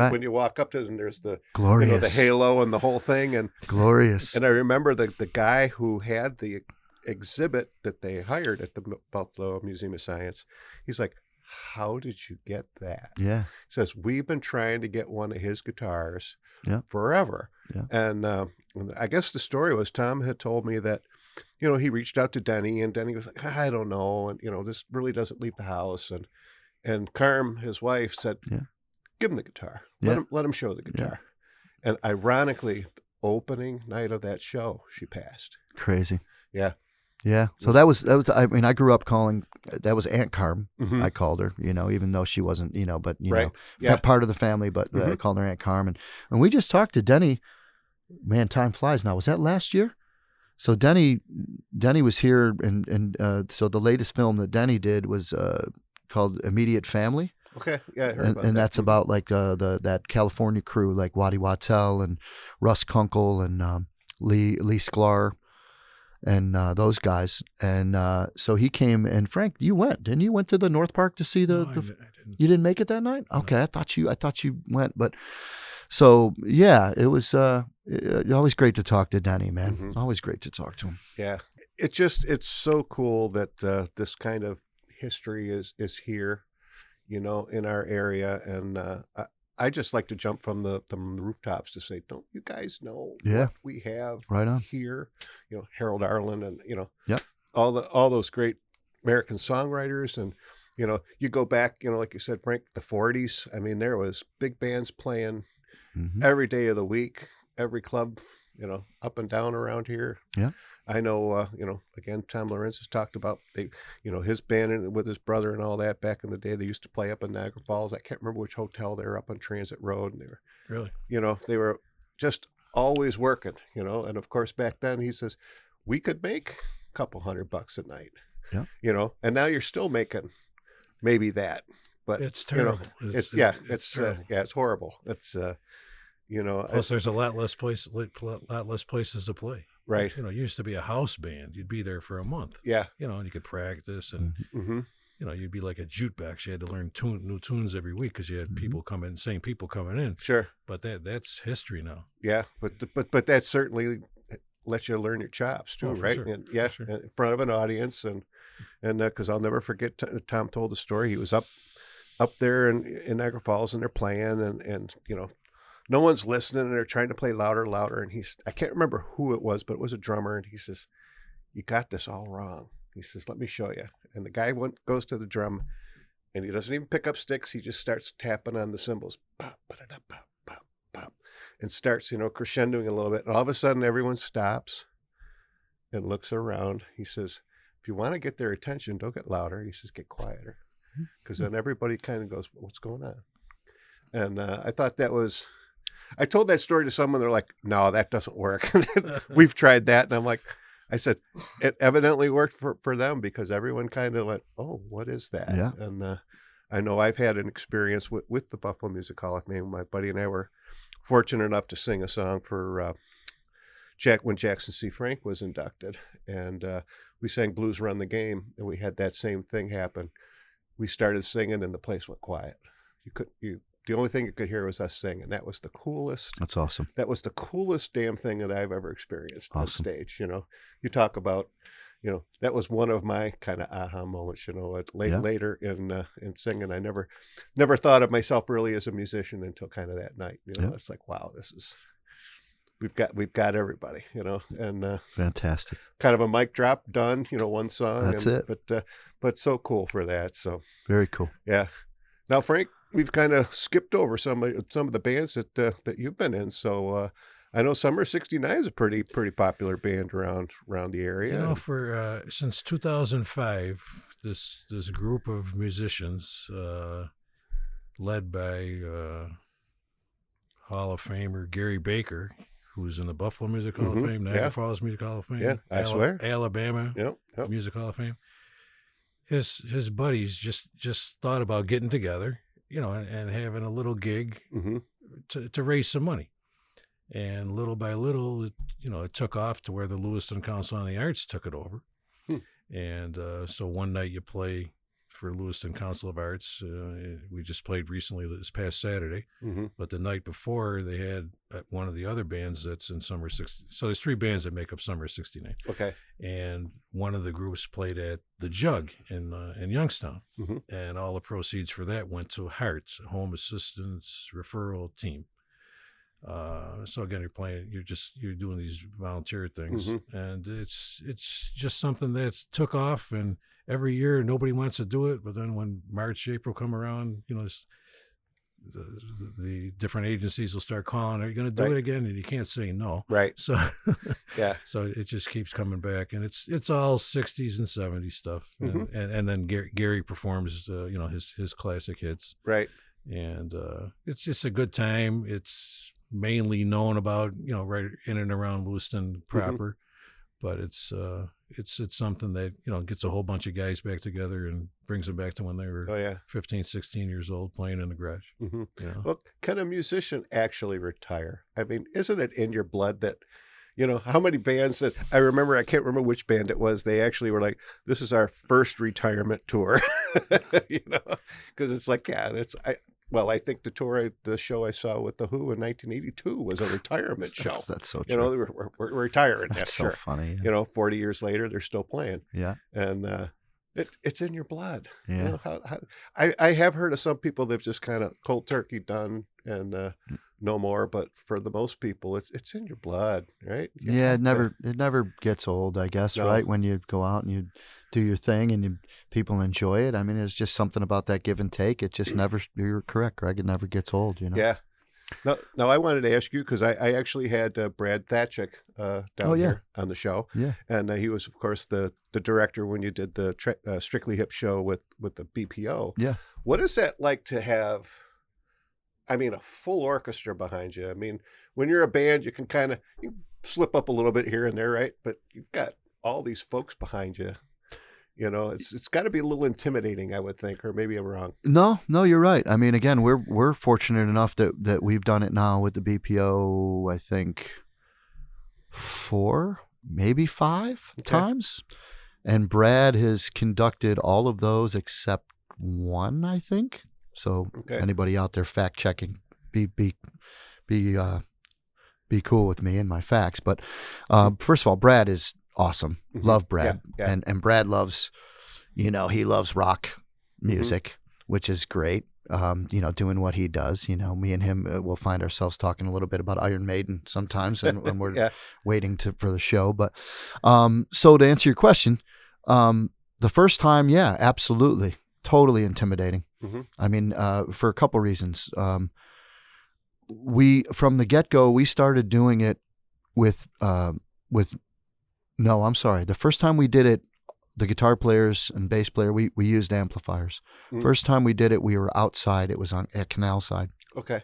when you walk up to it and there's the glorious, the halo and the whole thing. And glorious. And I remember the guy who had the exhibit that they hired at the Buffalo Museum of Science. He's like, how did you get that? Yeah. He says, we've been trying to get one of his guitars forever. Yeah. And I guess the story was Tom had told me that, he reached out to Denny and Denny was like, I don't know. And, this really doesn't leave the house. And Carm, his wife, said, give him the guitar. Let him show the guitar. Yeah. And ironically, the opening night of that show, she passed. Crazy. Yeah. Yeah. So that was, I mean, I grew up calling, that was Aunt Carm. I called her, even though she wasn't, but, part of the family, but I called her Aunt Carm. And we just talked to Denny. Man, time flies now. Was that last year? So Denny was here, and so the latest film that Denny did was called Immediate Family. Okay, yeah, I heard about that. And that's about like that California crew, like Waddy Wattel and Russ Kunkel and Lee Sklar and those guys. And so he came, and Frank, you went, didn't you? Went to the North Park to see I didn't. You didn't make it that night? No. Okay, I thought you went, but so yeah, it was always great to talk to Denny, man. Always great to talk to him. Yeah, it's so cool that this kind of history is here, in our area, and I just like to jump from the rooftops to say, don't you guys know what we have right on here? Harold Arlen and Yep. all those great American songwriters, and you go back, like you said, Frank, the 40s. I mean, there was big bands playing every day of the week, every club, up and down around here. Yeah. I know, again, Tom Lorenz has talked about his band and with his brother and all that back in the day. They used to play up in Niagara Falls. I can't remember which hotel they were up on Transit Road, and they were really, they were just always working, and of course back then he says we could make a couple $100 a night, and now you're still making maybe that, but it's terrible. It's terrible. It's horrible. It's plus there's a lot less places to play. Right. It used to be a house band. You'd be there for a month. Yeah. And you could practice and, you'd be like a jukebox. You had to learn new tunes every week because you had same people coming in. Sure. But that's history now. Yeah. But that certainly lets you learn your chops too, right? Sure. And in front of an audience and because I'll never forget, Tom told the story. He was up there in Niagara Falls and they're playing and no one's listening and they're trying to play louder. And I can't remember who it was, but it was a drummer. And he says, you got this all wrong. He says, let me show you. And the guy goes to the drum and he doesn't even pick up sticks. He just starts tapping on the cymbals, pop, ba-da-da, pop, pop, pop, and starts, crescendoing a little bit. And all of a sudden, everyone stops and looks around. He says, if you want to get their attention, don't get louder. He says, get quieter. Because then everybody kind of goes, what's going on? And I thought that was, I told that story to someone. They're like, no, that doesn't work. We've tried that. And I'm like, I said, it evidently worked for them because everyone kind of went, oh, what is that? Yeah. And I know I've had an experience with the Buffalo Music Hall of Fame. My buddy and I were fortunate enough to sing a song for when Jackson C. Frank was inducted. And we sang Blues Run the Game, and we had that same thing happen. We started singing, and the place went quiet. The only thing you could hear was us singing. That was the coolest. That's awesome. That was the coolest damn thing that I've ever experienced on Awesome. stage. You talk about, that was one of my kind of aha moments. Later in singing, I never thought of myself really as a musician until kind of that night. It's like, wow, we've got everybody. And Fantastic. kind of a mic drop, done. One song. That's it. But so cool for that. So Very cool. yeah. Now, Frank, we've kind of skipped over some of the bands that you've been in. So I know Summer '69 is a pretty popular band around the area. For since 2005, this group of musicians, led by Hall of Famer Gary Baker, who's in the Buffalo Music Hall of Fame, Niagara Falls Music Hall of Fame, Yeah, I swear. Alabama Yep. Music Hall of Fame. His buddies just thought about getting together, and having a little gig Mm-hmm. to raise some money. And little by little, it took off to where the Lewiston Council on the Arts took it over. And so one night you play for Lewiston Council of Arts. We just played recently this past Saturday. Mm-hmm. But the night before, they had one of the other bands that's in Summer 60. So there's three bands that make up Summer 69. Okay. And one of the groups played at the Jug in Youngstown. Mm-hmm. And all the proceeds for that went to Hearts, a home assistance referral team. So again, you're doing these volunteer things, and it's just something that's took off, and every year nobody wants to do it, but then when March, April come around, the different agencies will start calling, are you going to do it again? And you can't say no. Right. So Yeah. so it just keeps coming back, and it's all 60s and 70s stuff, and then Gary performs his classic hits, Right. and it's just a good time. It's mainly known about right in and around Lewiston proper, but it's something that gets a whole bunch of guys back together and brings them back to when they were 15, 16 years old playing in the garage. Well, can a musician actually retire? I mean, isn't it in your blood that how many bands that I can't remember which band it was, they actually were like, this is our first retirement tour. Because it's like, I think the show I saw with The Who in 1982 was a retirement show. That's so true. We're retiring. That's sure. so funny. Yeah. 40 years later, they're still playing. Yeah. And it's in your blood. Yeah. I have heard of some people that've just kind of cold turkey done and no more. But for the most people, it's in your blood, right? It never gets old, I guess, No. right? When you go out and you do your thing and people enjoy it. I mean, it's just something about that give and take. It just never, you're correct, Greg. It never gets old, Yeah. Now I wanted to ask you, because I actually had Brad Thatchick down here on the show. Yeah. And he was, of course, the director when you did the Strictly Hip show with the BPO. Yeah. What is that like to have, a full orchestra behind you? I mean, when you're a band, you can kind of slip up a little bit here and there, right? But you've got all these folks behind you. It's got to be a little intimidating, I would think, or maybe I'm wrong. No, you're right. I mean, again, we're fortunate enough that we've done it now with the BPO, I think 4, maybe 5 times. And Brad has conducted all of those except one, I think. So anybody out there fact checking, be cool with me and my facts. But first of all, Brad is awesome. Love Brad. Yeah. And Brad loves, he loves rock music, which is great. Doing what he does. Me and him will find ourselves talking a little bit about Iron Maiden sometimes when we're waiting for the show. But so to answer your question, the first time, absolutely. totally intimidating. Mm-hmm. I mean, for a couple reasons. We from the get-go, we started doing it with no, I'm sorry. The first time we did it, the guitar players and bass player, we used amplifiers. First time we did it, we were outside. It was at Canal Side. Okay.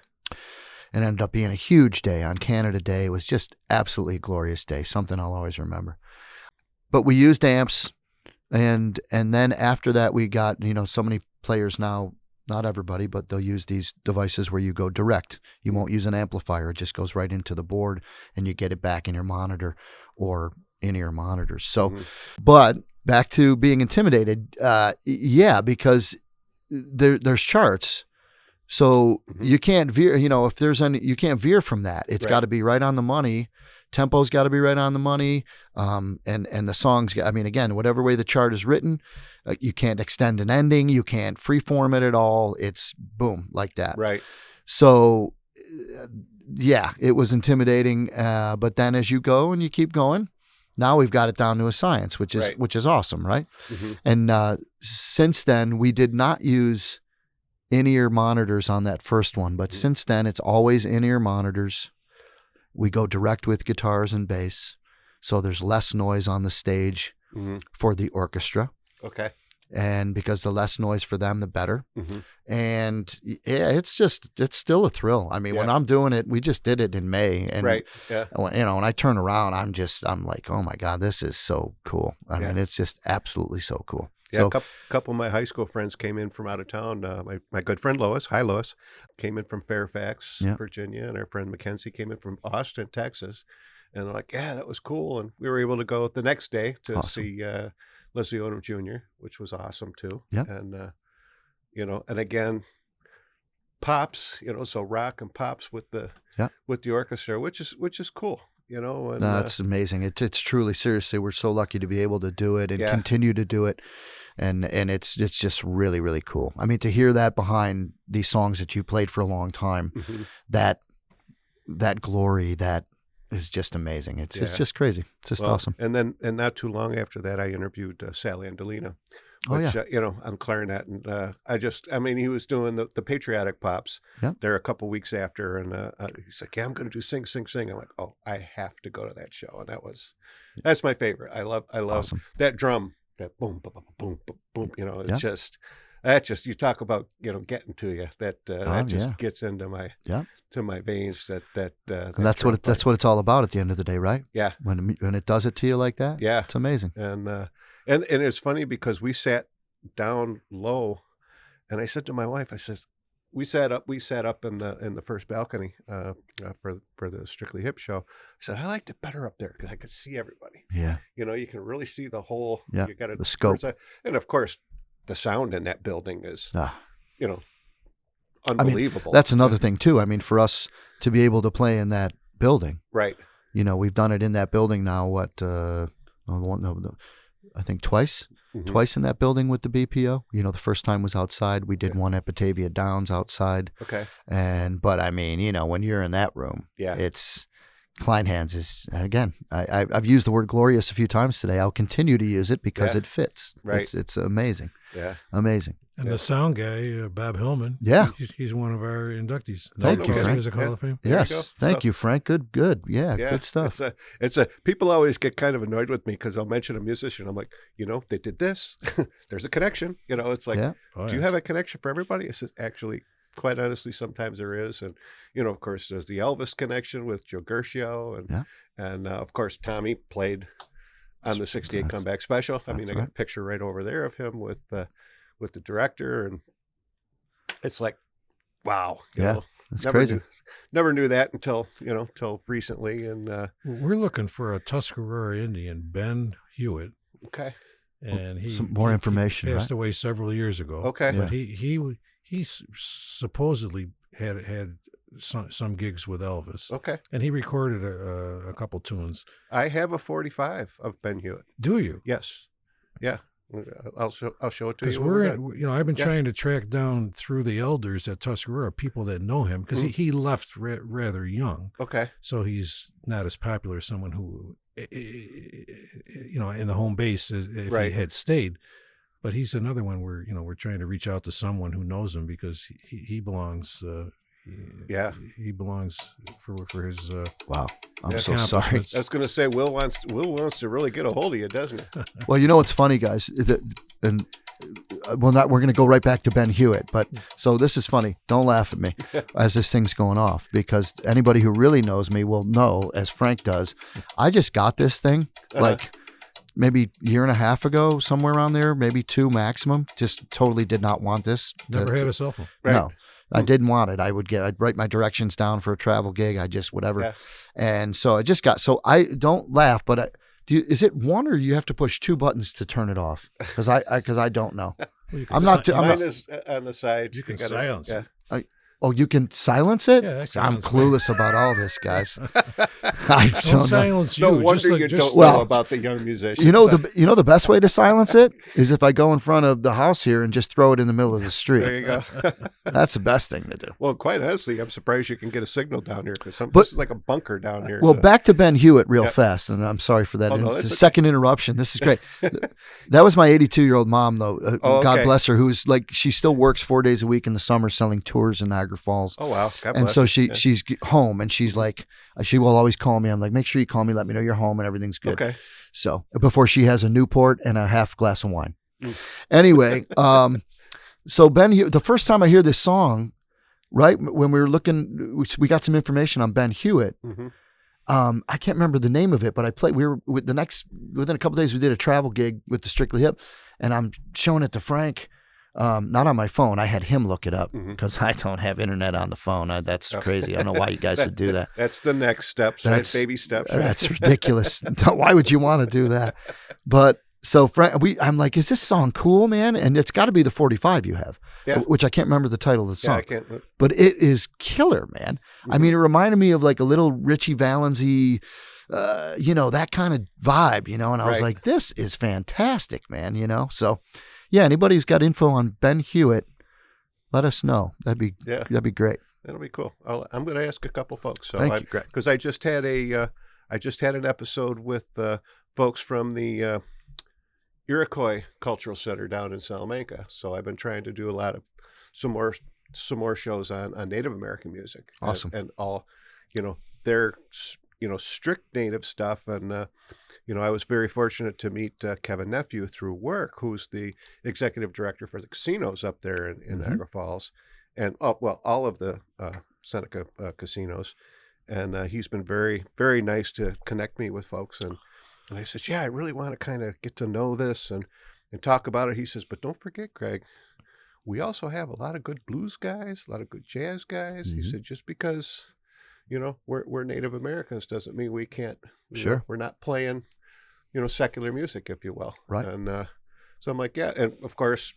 And ended up being a huge day on Canada Day. It was just absolutely a glorious day, something I'll always remember. But we used amps, and then after that we got, so many players now, not everybody, but they'll use these devices where you go direct. You won't use an amplifier. It just goes right into the board and you get it back in your monitor or in-ear monitors. So, but back to being intimidated, because there's charts. So you can't veer, if there's any, you can't veer from that. It's got to be right on the money. Tempo's got to be right on the money. And the songs, again, whatever way the chart is written, you can't extend an ending. You can't freeform it at all. It's boom, like that. Right. So, it was intimidating. But then as you go and you keep going, now we've got it down to a science, which is awesome, right? Mm-hmm. And since then, we did not use in-ear monitors on that first one, but since then it's always in-ear monitors. We go direct with guitars and bass, so there's less noise on the stage for the orchestra. Okay. And because the less noise for them, the better. And it's still a thrill. I mean, when I'm doing it, we just did it in May, and when I turn around, I'm like, oh my God, this is so cool. I mean, it's just absolutely so cool. Yeah, so, a couple of my high school friends came in from out of town. My good friend Lois, hi Lois, came in from Fairfax, Virginia, and our friend Mackenzie came in from Austin, Texas. And they're like, yeah, that was cool. And we were able to go the next day to see Leslie Odom Jr., which was awesome too. Yeah. And, and again, pops, so rock and pops with the orchestra, which is cool. And, it's amazing. It's truly, seriously, we're so lucky to be able to do it and continue to do it. And it's just really, really cool. I mean, to hear that behind these songs that you played for a long time, that glory, that is just amazing. It's just crazy. It's just awesome. And not too long after that, I interviewed Sally Andolina, which, on clarinet. And he was doing the patriotic pops there a couple weeks after. And he's like, I'm going to do sing. I'm like, oh, I have to go to that show. And that's my favorite. I love awesome. That drum, that boom, boom, boom, boom, boom. It's just, you talk about, getting to you. That just gets into my to my veins. And that's what it's all about at the end of the day, right? Yeah. When it does it to you like that, it's amazing. And it's funny because we sat down low, and I said to my wife, I says, we sat up in the first balcony for the Strictly Hip show. I said, I liked it better up there because I could see everybody. Yeah. You can really see the whole. Yeah. You got the scope, and of course, the sound in that building is, unbelievable. That's another thing too. I mean, for us to be able to play in that building, right? We've done it in that building now. I think twice in that building with the BPO. The first time was outside. We did one at Batavia Downs outside. Okay. But I mean, when you're in that room, it's Kleinhans is, again, I've used the word glorious a few times today. I'll continue to use it because it fits. Right. It's amazing. Yeah. Amazing. And the sound guy, Bob Hillman. Yeah. He's one of our inductees. Thank you, Frank. Music Hall of Fame. Yes. Thank you, Frank. Good. Yeah, good stuff. People always get kind of annoyed with me because I'll mention a musician. I'm like, they did this. There's a connection. It's like, do you have a connection for everybody? It says, actually, quite honestly, sometimes there is. And, of course, there's the Elvis connection with Joe Gershio. And of course, Tommy played on the 68 Comeback Special. I got a picture right over there of him with the director. And it's like, wow. That's crazy. Never knew that until recently. And we're looking for a Tuscarora Indian, Ben Hewitt. Okay. And some more information. He passed away several years ago. Okay. But he supposedly had some gigs with Elvis. Okay. And he recorded a couple tunes. I have a 45 of Ben Hewitt. Do you? Yes. Yeah. I'll show it to you. Because I've been trying to track down through the elders at Tuscarora people that know him because he left rather young. Okay. So he's not as popular as someone who, in the home base if he had stayed. But he's another one where we're trying to reach out to someone who knows him because he belongs. He belongs for his. Wow, I'm so sorry. I was going to say Will wants to really get a hold of you, doesn't he? Well, you know what's funny, guys, we're going to go right back to Ben Hewitt, but so this is funny. Don't laugh at me as this thing's going off, because anybody who really knows me will know, as Frank does, I just got this thing like maybe a year and a half ago, somewhere around there, maybe 2 maximum. Just totally did not want this. Never had a cell phone. Right. No. I didn't want it. I'd write my directions down for a travel gig. I just, whatever. Yeah. And so I just got, so I don't laugh, but is it one or you have to push 2 buttons to turn it off? Because I don't know. Well, mine is on the side. You can silence it. Oh, you can silence it? Yeah, I'm clueless about all this, guys. I don't silence you. No wonder you don't know about the young musicians. You know the best way to silence it is if I go in front of the house here and just throw it in the middle of the street. There you go. That's the best thing to do. Well, quite honestly, I'm surprised you can get a signal down here, because this is like a bunker down here. Well, back to Ben Hewitt real fast, and I'm sorry for that. Second interruption. This is great. That was my 82-year-old mom, though. God bless her, who's like, she still works 4 days a week in the summer selling tours in Niagara Falls. Oh, wow. God bless and so her. she's home, and she's like, she will always call me. I'm like, make sure you call me, let me know you're home and everything's good. Okay. So before she has a Newport and a half glass of wine. Anyway, so Ben Hewitt, the first time I hear this song, right, when we were looking, we got some information on Ben Hewitt. Mm-hmm. I can't remember the name of it, but within a couple of days, we did a travel gig with the Strictly Hip, and I'm showing it to Frank. Not on my phone. I had him look it up because I don't have internet on the phone. That's crazy. I don't know why you guys would do that. That's the next steps. That's baby steps. Right? That's ridiculous. Why would you want to do that? But so I'm like, is this song cool, man? And it's got to be the 45 you have, which I can't remember the title of the song. Yeah, I can't. But it is killer, man. Mm-hmm. I mean, it reminded me of like a little Richie Valens-y, that kind of vibe, and I was like, this is fantastic, man, so. Yeah, anybody who's got info on Ben Hewitt, let us know. That'd be great. That'll be cool. I'm going to ask a couple folks. So Thank you, Greg. Because I just had an episode with folks from the Iroquois Cultural Center down in Salamanca. So I've been trying to do some more shows on Native American music. Awesome. And all, their strict Native stuff. And I was very fortunate to meet Kevin Nephew through work, who's the executive director for the casinos up there in Niagara Falls, and all of the Seneca casinos. And he's been very, very nice to connect me with folks. And I said, I really want to kind of get to know this and talk about it. He says, but don't forget, Greg, we also have a lot of good blues guys, a lot of good jazz guys. Mm-hmm. He said, just because, we're Native Americans doesn't mean we can't. Sure. We're not playing secular music, if you will. Right. And so I'm like, and of course,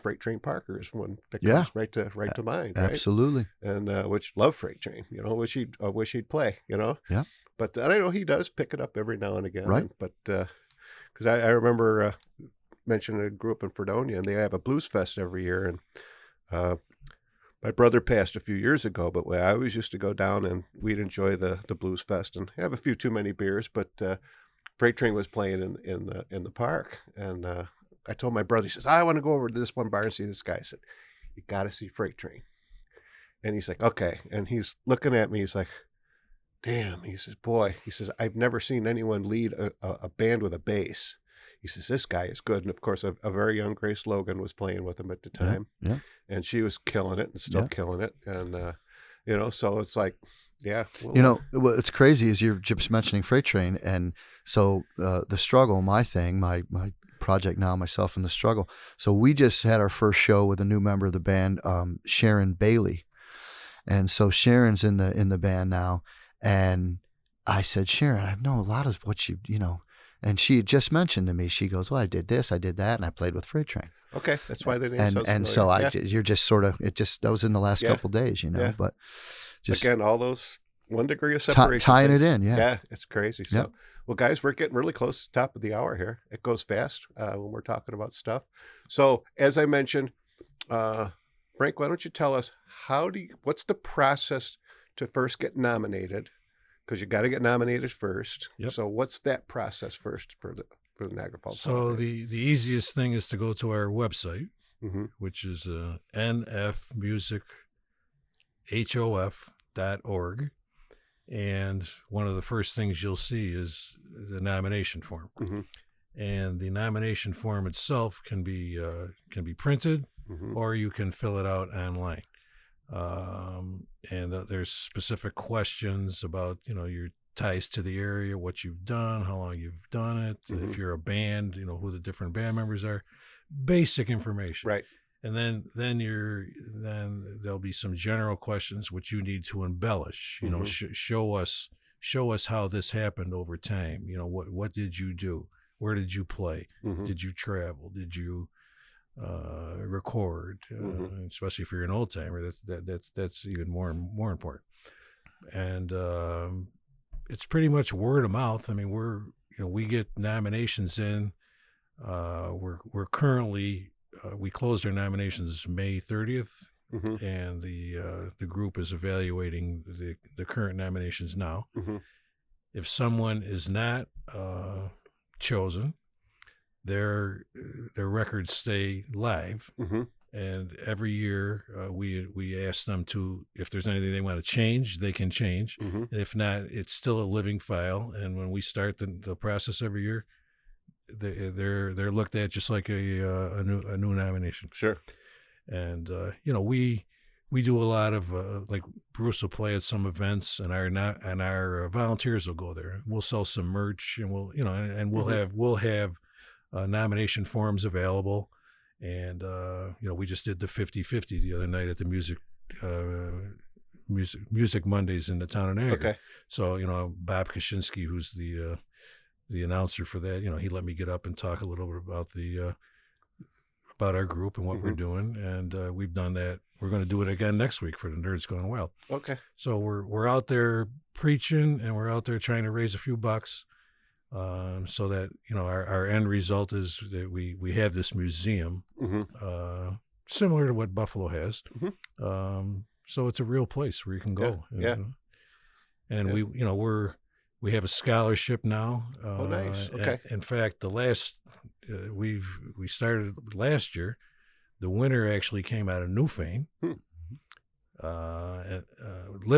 Freight Train Parker is one that comes right to mind. Right? Absolutely. And which love Freight Train, wish he'd play, Yeah. But I know he does pick it up every now and again. Right. But because I remember mentioning I grew up in Fredonia, and they have a blues fest every year. And my brother passed a few years ago, but I always used to go down and we'd enjoy the blues fest and have a few too many beers, but Freight Train was playing in the park, and I told my brother, he says, I want to go over to this one bar and see this guy. I said, you got to see Freight Train. And he's like, okay. And he's looking at me. He's like, damn. He says, boy. He says, I've never seen anyone lead a band with a bass. He says, this guy is good. And of course, a very young Grace Logan was playing with him at the time. Yeah. And she was killing it and still killing it. And, so it's like, yeah. What's crazy is you're just mentioning Freight Train. And so the struggle, my project now, myself and the struggle. So we just had our first show with a new member of the band, Sharon Bailey. And so Sharon's in the band now. And I said, Sharon, I know a lot of what and she had just mentioned to me, she goes, well, I did this, I did that, and I played with Freight Train. Okay, that's why the name and so you're just sort of, that was in the last couple of days, but just again, all those 1 degree of separation. Tying it in, yeah. Yeah, it's crazy. So, well, guys, we're getting really close to the top of the hour here. It goes fast when we're talking about stuff. So, as I mentioned, Frank, why don't you tell us what's the process to first get nominated? Because you got to get nominated first. Yep. So what's that process first for the Niagara Falls. So the easiest thing is to go to our website, Mm-hmm. which is nfmusichof.org. And one of the first things you'll see is the nomination form. Mm-hmm. And the nomination form itself can be printed, Mm-hmm. or you can fill it out online. There's specific questions about, your ties to the area, what you've done, how long you've done it, Mm-hmm. if you're a band, who the different band members are, basic information. Right. And then there'll be some general questions which you need to embellish. Mm-hmm. Show us how this happened over time. What did you do? Where did you play? Mm-hmm. Did you travel? Did you record? Mm-hmm. Especially if you're an old timer, that's even more important. And it's pretty much word of mouth. I mean, we get nominations in. We're currently. We closed our nominations May 30th, Mm-hmm. and the group is evaluating the current nominations now. Mm-hmm. If someone is not chosen, their records stay live, Mm-hmm. and every year we ask them to, if there's anything they want to change, they can change, Mm-hmm. and if not, it's still a living file. And when we start the process every year, they're looked at just like a new nomination. Sure. And we do a lot of like Bruce will play at some events, and our volunteers will go there. We'll sell some merch, and we'll have nomination forms available. And we just did the 50-50 the other night at the music Mondays in the town of Niagara. Okay. So Bob Kaczynski, who's the announcer for that, he let me get up and talk a little bit about our group and what Mm-hmm. we're doing, and we've done that. We're going to do it again next week for the Nerds Gone Wild. Okay. So we're out there preaching, and we're out there trying to raise a few bucks, so that our end result is that we have this museum, Mm-hmm. similar to what Buffalo has. Mm-hmm. So it's a real place where you can go. Yeah. And Yeah. we have a scholarship now. Oh, nice. Okay. In fact, the last we started last year. The winner actually came out of Newfane. Lived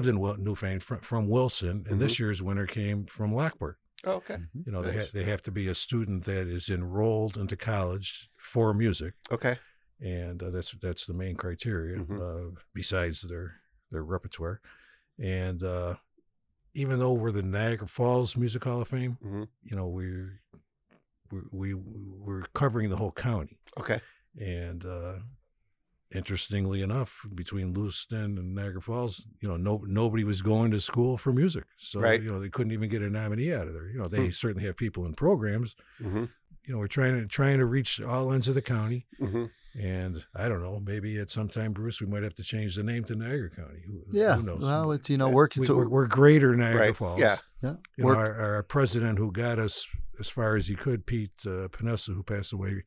in Newfane from Wilson, and this year's winner came from Lockport. Oh, okay. Nice. They have to be a student that is enrolled into college for music, Okay. and that's the main criteria, besides their repertoire. And even though we're the Niagara Falls Music Hall of Fame, Mm-hmm. we're covering the whole county. Okay. And interestingly enough, between Lewiston and Niagara Falls, nobody was going to school for music, so Right. they couldn't even get a nominee out of there. They certainly have people in programs. Mm-hmm. We're trying to reach all ends of the county. Mm-hmm. And I don't know, maybe at some time, Bruce, we might have to change the name to Niagara County. Who knows? Well, it's We're greater Niagara Right. Falls. Yeah. Our president, who got us as far as he could, Pete Penelope, who passed away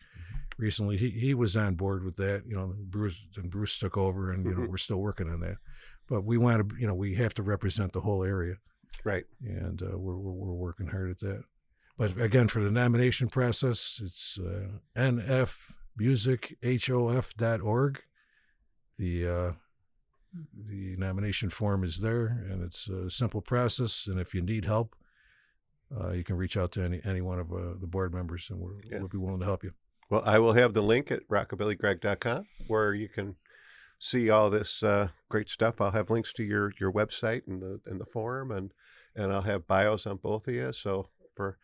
recently, he was on board with that. Bruce took over, and we're still working on that. But we want to, we have to represent the whole area, Right. and we're working hard at that. But again, for the nomination process, it's nfmusichof.org. The nomination form is there, and it's a simple process. And if you need help, you can reach out to any one of the board members, and we'll be willing to help you. Well, I will have the link at rockabillygreg.com where you can see all this great stuff. I'll have links to your website and the forum, and I'll have bios on both of you. So for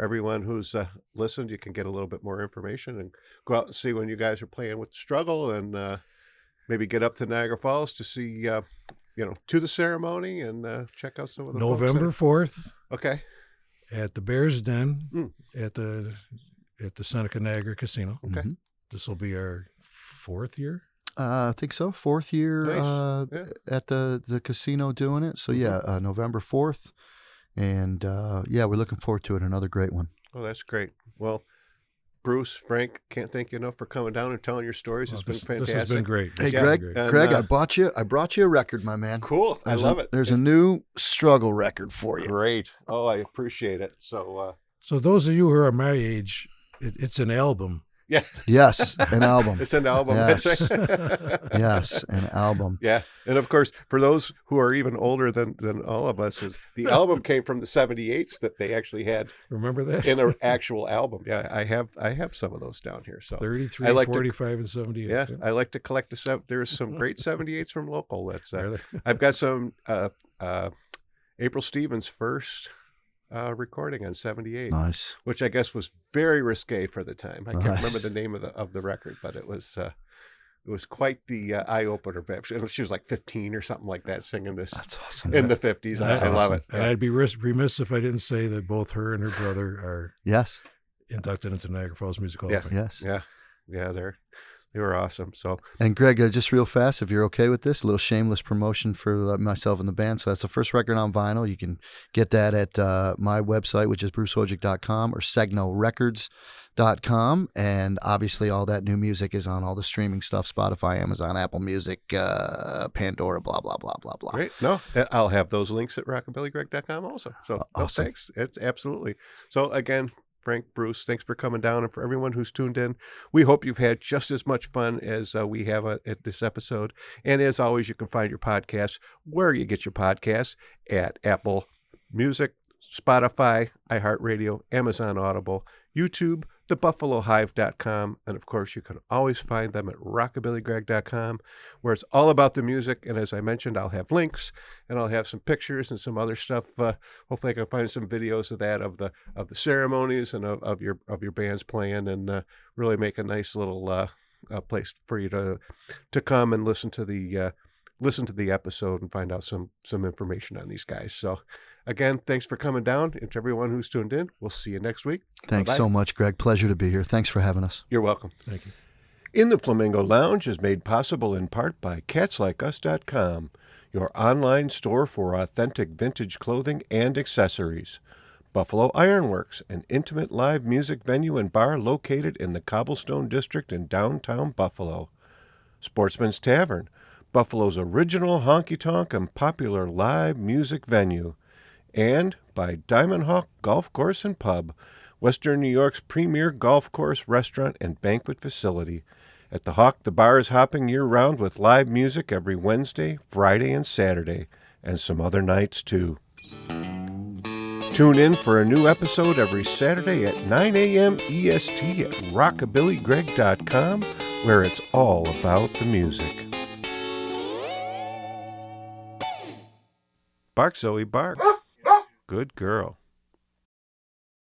everyone who's listened, you can get a little bit more information and go out and see when you guys are playing with the Struggle, and maybe get up to Niagara Falls to see, to the ceremony, and check out some of the November 4th. Okay. At the Bear's Den at the Seneca Niagara Casino. Okay. Mm-hmm. This will be our 4th year. I think so. 4th year Nice. Yeah. at the casino doing it. So November 4th. And we're looking forward to it. Another great one. Oh, that's great. Well, Bruce, Frank, can't thank you enough for coming down and telling your stories. It's been fantastic. This has been great. Hey, This has Greg, been great. Greg, I brought you a record, my man. Cool. I love it. There's a new Struggle record for you. Great. Oh, I appreciate it. So So those of you who are my age, it's an album. Yeah. Yes, an album. It's an album. Yes. That's right. Yes, an album. Yeah. And of course, for those who are even older than all of us, is the album came from the 78s that they actually had Remember that? in an actual album. Yeah, I have some of those down here. So 33, I like 45, and 78. yeah, I like to collect there's some great 78s from local. That's Are there? I've got some April Stevens' first recording on 78, Nice. which I guess was very risque for the time. I can't Nice. remember the name of the record, but it was quite the eye opener. She was like 15 or something like that, singing this That's awesome. in the 50s. I love it. And I'd be remiss if I didn't say that both her and her brother are Yes. inducted into Niagara Falls Music Hall Yeah. of Fame. Yes. Yeah, they were awesome. So And Greg, just real fast, if you're okay with this, a little shameless promotion for myself and the band. So that's the first record on vinyl. You can get that at my website, which is brucewojick.com or segnorecords.com. And obviously all that new music is on all the streaming stuff, Spotify, Amazon, Apple Music, Pandora, blah, blah, blah, blah, blah. great. No, I'll have those links at rockabillygreg.com also. So no, Awesome. thanks. It's absolutely. So again, Frank, Bruce, thanks for coming down. And for everyone who's tuned in, we hope you've had just as much fun as we have at this episode. And as always, you can find your podcasts where you get your podcasts at Apple Music, Spotify, iHeartRadio, Amazon Audible, YouTube, thebuffalohive.com, and of course you can always find them at rockabillygreg.com, where it's all about the music. And as I mentioned, I'll have links and I'll have some pictures and some other stuff. Hopefully I can find some videos of that, of the ceremonies and of your bands playing, and really make a nice little place for you to come and listen to the episode and find out some information on these guys. So again, thanks for coming down. And to everyone who's tuned in, we'll see you next week. Thanks Bye-bye. so much, Greg. Pleasure to be here. Thanks for having us. You're welcome. Thank you. In the Flamingo Lounge is made possible in part by catslikeus.com, your online store for authentic vintage clothing and accessories. Buffalo Ironworks, an intimate live music venue and bar located in the Cobblestone District in downtown Buffalo. Sportsman's Tavern, Buffalo's original honky-tonk and popular live music venue. And by Diamond Hawk Golf Course and Pub, Western New York's premier golf course, restaurant, and banquet facility. At the Hawk, the bar is hopping year-round with live music every Wednesday, Friday, and Saturday, and some other nights, too. Tune in for a new episode every Saturday at 9 a.m. EST at rockabillygreg.com, where it's all about the music. Bark, Zoe, bark. Good girl.